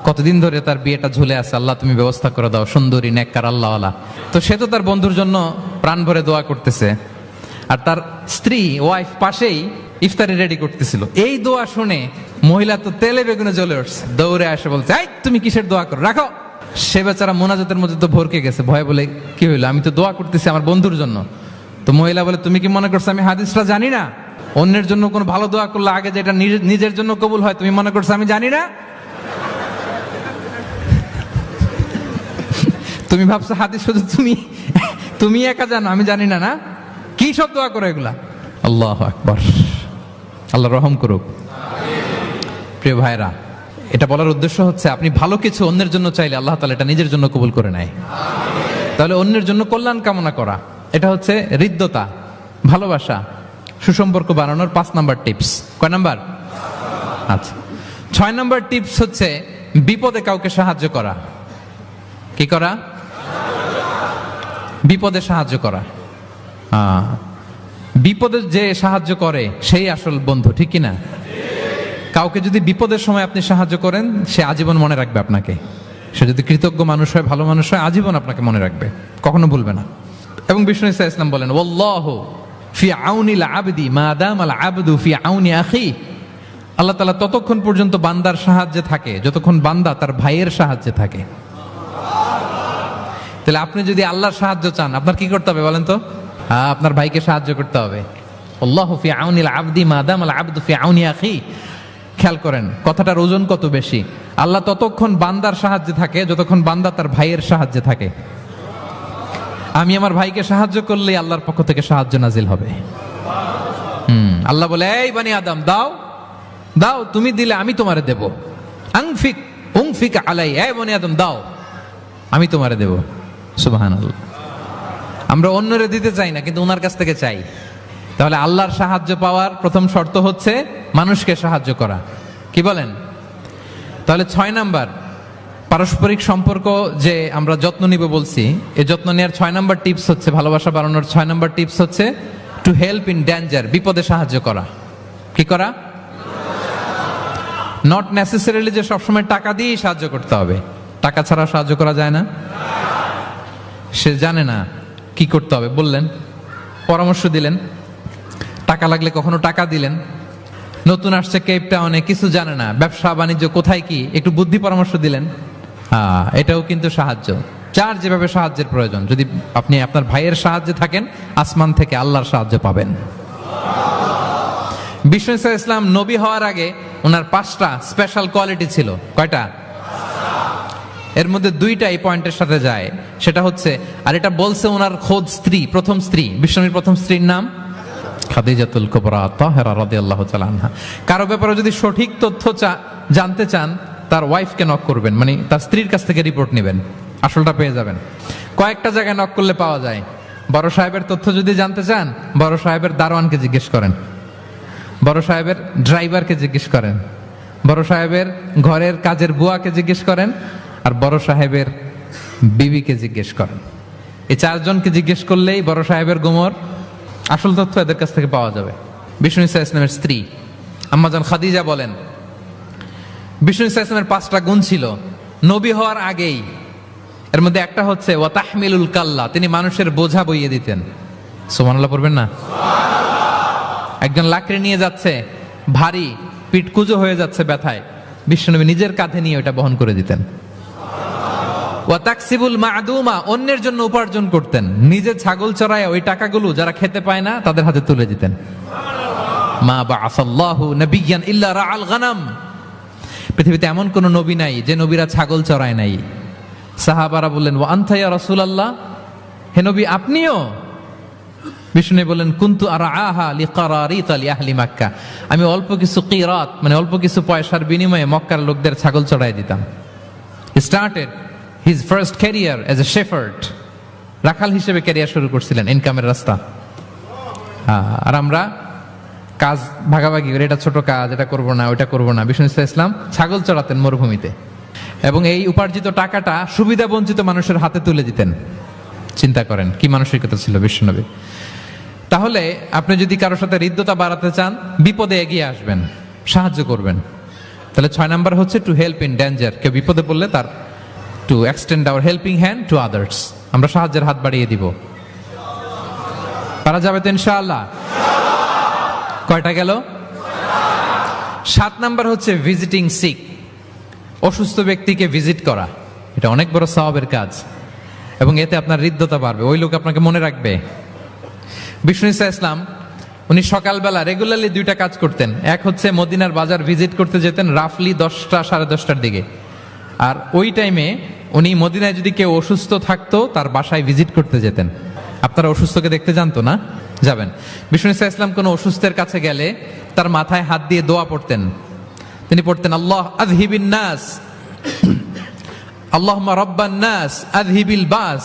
কতদিন ধরে তার বিয়েটা ঝুলে আছে, আল্লাহ তুমি ব্যবস্থা করে দাও, সুন্দরী, নেককার, আল্লাহওয়ালা। তো সে তো তার বন্ধুর জন্য প্রাণ ভরে দোয়া করতেছে, আর তার স্ত্রী ওয়াইফ পাশেই ইফতারি রেডি করতেছিল। এই দোয়া শুনে মহিলা তো তেলে বেগুনে জ্বলে উঠছে, দৌড়ে আসে বলছে এই তুমি কিসের দোয়া করো, রাখো। সে বেচারা মোনাজাতের মধ্যে তো ভরকে গেছে, ভয় বলে কি হইলো, আমি তো দোয়া করতেছি আমার বন্ধুর জন্য। তো মহিলা বলে তুমি কি মনে করছো আমি হাদিসটা জানি না? অন্যের জন্য কোনো ভালো দোয়া করলে আগে যেটা নিজের জন্য কবুল হয় তুমি মনে করছো আমি জানি না? তুমি ভাবছো হাদিস শুধু তুমি একা জানো, আমি জানি না? না কি সব দোয়া করো এগুলা? আল্লাহু আকবার, আল্লাহ রহম করুক। প্রিয় ভাইরা, এটা বলার উদ্দেশ্য হচ্ছে আপনি ভালো কিছু অন্যের জন্য চাইলে আল্লাহ তাআলা এটা নিজের জন্য কবুল করে নেয়। তাহলে অন্যের জন্য কল্যাণ কামনা করা এটা হচ্ছে হৃদ্যতা, ভালোবাসা, সুসম্পর্ক বানানোর 5 নাম্বার টিপস। কয় নাম্বার? আচ্ছা, 6 নাম্বার টিপস হচ্ছে বিপদে কাউকে সাহায্য করা। কি করা? বিপদে সাহায্য করা। বিপদে যে সাহায্য করে সেই আসল বন্ধু, ঠিক কিনা? কাউকে যদি বিপদের সময় আপনি সাহায্য করেন, সে আজীবন মনে রাখবে আপনাকে। সে যদি কৃতজ্ঞ মানুষ হয়, ভালো মানুষ হয়, আজীবন আপনাকে মনে রাখবে, কখনো ভুলবে না। এবং বিষ্ণু ইসা ইসলাম বলেন, ওয়াল্লাহু ফি আউনিল আবদি মা দামাল আবদু ফি আউনি আখি। আল্লাহ তাআলা ততক্ষণ পর্যন্ত বান্দার সাহায্যে থাকে যতক্ষণ বান্দা তার ভাইয়ের সাহায্যে থাকে। তাহলে আপনি যদি আল্লাহর সাহায্য চান, আপনার কি করতে হবে বলেন তো? আপনার ভাইকে সাহায্য করতে হবে। আল্লাহু ফি আউনিল আবদি মা দামাল আবদু ফি আউনি আখি। খেয়াল করেন কথাটার ওজন কত বেশি। আল্লাহ ততক্ষণ বান্দার সাহায্যে থাকে যতক্ষণ বান্দা তার ভাইয়ের সাহায্যে থাকে। আমি আমার ভাইকে সাহায্য করলে আল্লাহর পক্ষ থেকে সাহায্য নাজিল হবে। আল্লাহ বলে, এই বানি আদম, দাও দাও, তুমি দিলে আমি তোমারে দেব। আনফিক উনফিক আলাই, এই বানি আদম দাও, আমি তোমারে দেব। সুবহানাল্লাহ। আমরা অন্যরে দিতে চাই না, কিন্তু ওনার কাছ থেকে চাই। তাহলে আল্লাহর সাহায্য পাওয়ার প্রথম শর্ত হচ্ছে মানুষকে সাহায্য করা। কি বলেন? তাহলে 6 নাম্বার পারস্পরিক সম্পর্ক যে আমরা যত্ন নিব বলছি, এই যত্ন নেওয়ার 6 নাম্বার টিপস হচ্ছে, ভালোবাসা বাড়ানোর 6 নাম্বার টিপস হচ্ছে টু হেল্প ইন ডেঞ্জার, বিপদে সাহায্য করা। কি করা? নট নেসেসারিলি যে সবসময় টাকা দিয়েই সাহায্য করতে হবে। টাকা ছাড়া সাহায্য করা যায় না। সে জানে না কি করতে হবে, বললেন, পরামর্শ দিলেন, টাকা লাগলে কখনো টাকা দিলেন। নতুন আসছে কেপ টাউনে, কিছু জানে না, ব্যবসা বাণিজ্য কোথায় কি, একটু বুদ্ধি পরামর্শ দিলেন। এটাও কিন্তু সাহায্য। যার যেভাবে সাহায্যের প্রয়োজন, যদি আপনি আপনার ভাইয়ের সাহায্যে থাকেন, আসমান থেকে আল্লাহর সাহায্য পাবেন। বিষ্ণু ইসলাম নবী হওয়ার আগে ওনার 5টা স্পেশাল কোয়ালিটি ছিল। কয়টা? এর মধ্যে 2টা এই পয়েন্টের সাথে যায়। সেটা হচ্ছে, আর এটা বলছে ওনার খোদ স্ত্রী, প্রথম স্ত্রী, বিষ্ণুর প্রথম স্ত্রীর নাম খাদিজাতুল কুবরা তাহেরা রাদিয়াল্লাহু তাআলা আনহা। কারো ব্যাপারে যদি সঠিক তথ্য জানতে চান, তার ওয়াইফকে নক করবেন, মানে তার স্ত্রীর কাছ থেকে রিপোর্ট নেবেন, আসলটা পেয়ে যাবেন। কয়েকটা জায়গায় নক করলে পাওয়া যায়। বড় সাহেবের তথ্য যদি জানতে চান, বড় সাহেবের দারোয়ানকে জিজ্ঞেস করেন, বড় সাহেবের ড্রাইভারকে জিজ্ঞেস করেন, বড় সাহেবের ঘরের কাজের বুয়াকে জিজ্ঞেস করেন, আর বড় সাহেবের বিবিকে জিজ্ঞেস করেন। এই 4 জনকে জিজ্ঞেস করলেই বড় সাহেবের গোমর আসল তথ্য এদের কাছ থেকে পাওয়া যাবে। বিষ্ণু ইসা ইসলামের স্ত্রী আম্মাজান খাদিজা বলেন, বিষ্ণু ইসা ইসলামের 5টা গুণ ছিল নবী হওয়ার আগেই। এর মধ্যে একটা হচ্ছে ওয়া তাহমিলুল কাল্লা, তিনি মানুষের বোঝা বইয়ে দিতেন। সুবহানাল্লাহ পড়বেন না? একজন লাকড়ি নিয়ে যাচ্ছে, ভারী, পিঠ কুঁজো হয়ে যাচ্ছে ব্যথায়, বিশ্বনবী নিজের কাঁধে নিয়ে ওটা বহন করে দিতেন। ওয়া তাকসিবুল মা'দুমা, অন্যের জন্য উপার্জন করতেন, নিজে ছাগল চড়ায় ওই টাকাগুলো যারা খেতে পায় না তাদের হাতে তুলে দিতেন। মা বা'আসাল্লাহু নাবিয়্যান ইল্লা রাআল গানাম, পৃথিবীতে এমন কোন নবী নাই যে নবীরা ছাগল চড়ায় নাই। সাহাবারা বললেন, ওয়া আনতা ইয়া রাসূলুল্লাহ, হে নবী আপনিও? বিষ্ণু বললেন, কুনতু আরআহা লিকারারিত লিআহলি মক্কা, আমি অল্প কিছু কিরাত, মানে অল্প কিছু পয়সার বিনিময়ে মক্কার লোকদের ছাগল চড়ায় দিতাম। He started his first career as a shepherd, রাখাল হিসেবে ক্যারিয়ার শুরু করছিলেন, ইনকামের রাস্তা। আর আমরা কাজ ভাগাভাগি করে, এটা ছোট কাজ, এটা করব না, ওইটা করব না। বিষ্ণু ইসলাম ছাগল চড়াতেন মরুভূমিতে, এবং এই উপার্জিত টাকাটা সুবিধা বঞ্চিত মানুষের হাতে তুলে দিতেন। চিন্তা করেন কি মানসিকতা ছিল বিশ্বনবী। তাহলে আপনি যদি কারোর সাথে হৃদ্যতা বাড়াতে চান, বিপদে এগিয়ে আসবেন, সাহায্য করবেন। তাহলে 6 নাম্বার হচ্ছে টু হেল্প ইন ডেঞ্জার, কেউ বিপদে পড়লে তার to extend hour helping hand to others, আমরা সাহায্যের হাত বাড়িয়ে দিব। পারা যাবে তো ইনশাআল্লাহ? কয়টা গেল? 7 নাম্বার হচ্ছে ভিজিটিং সিক, অসুস্থ ব্যক্তিকে ভিজিট করা। এটা অনেক বড় সওয়াবের কাজ, এবং এতে আপনার হৃদ্যতা বাড়বে, ওই লোক আপনাকে মনে রাখবে। বিষ্ণু ইসা ইসলাম উনি সকালবেলা রেগুলারলি 2টা কাজ করতেন। এক হচ্ছে মদিনার বাজার ভিজিট করতে যেতেন রাফলি 10টা সাড়ে 10টার দিকে, আর ওই টাইমে উনি মদিনায় যদি কেউ অসুস্থ থাকতো তার বাসায় ভিজিট করতে যেতেন। আপনারা অসুস্থকে দেখতে জানতো না? যাবেন। বিষ্ণু ইসা ইসলাম কোনো অসুস্থের কাছে গেলে তার মাথায় হাত দিয়ে দোয়া পড়তেন। তিনি পড়তেন, আল্লাহ আযহিবিন নাস, আল্লাহুম্মা রাব্বান নাস আযহিবিল বাস,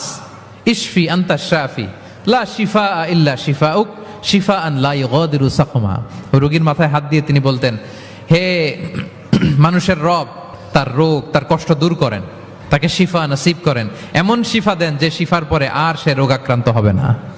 ইশফি আনতা শাফি, লা শিফা ইল্লা শিফাউক, শিফা আন লা ইগাদিরু সাকমা। রোগীর মাথায় হাত দিয়ে তিনি বলতেন, হে মানুষের রব, তার রোগ তার কষ্ট দূর করেন, তাকে শিফা নসিব করেন, এমন শিফা দেন যে শিফার পরে আর সে রোগাক্রান্ত হবে না।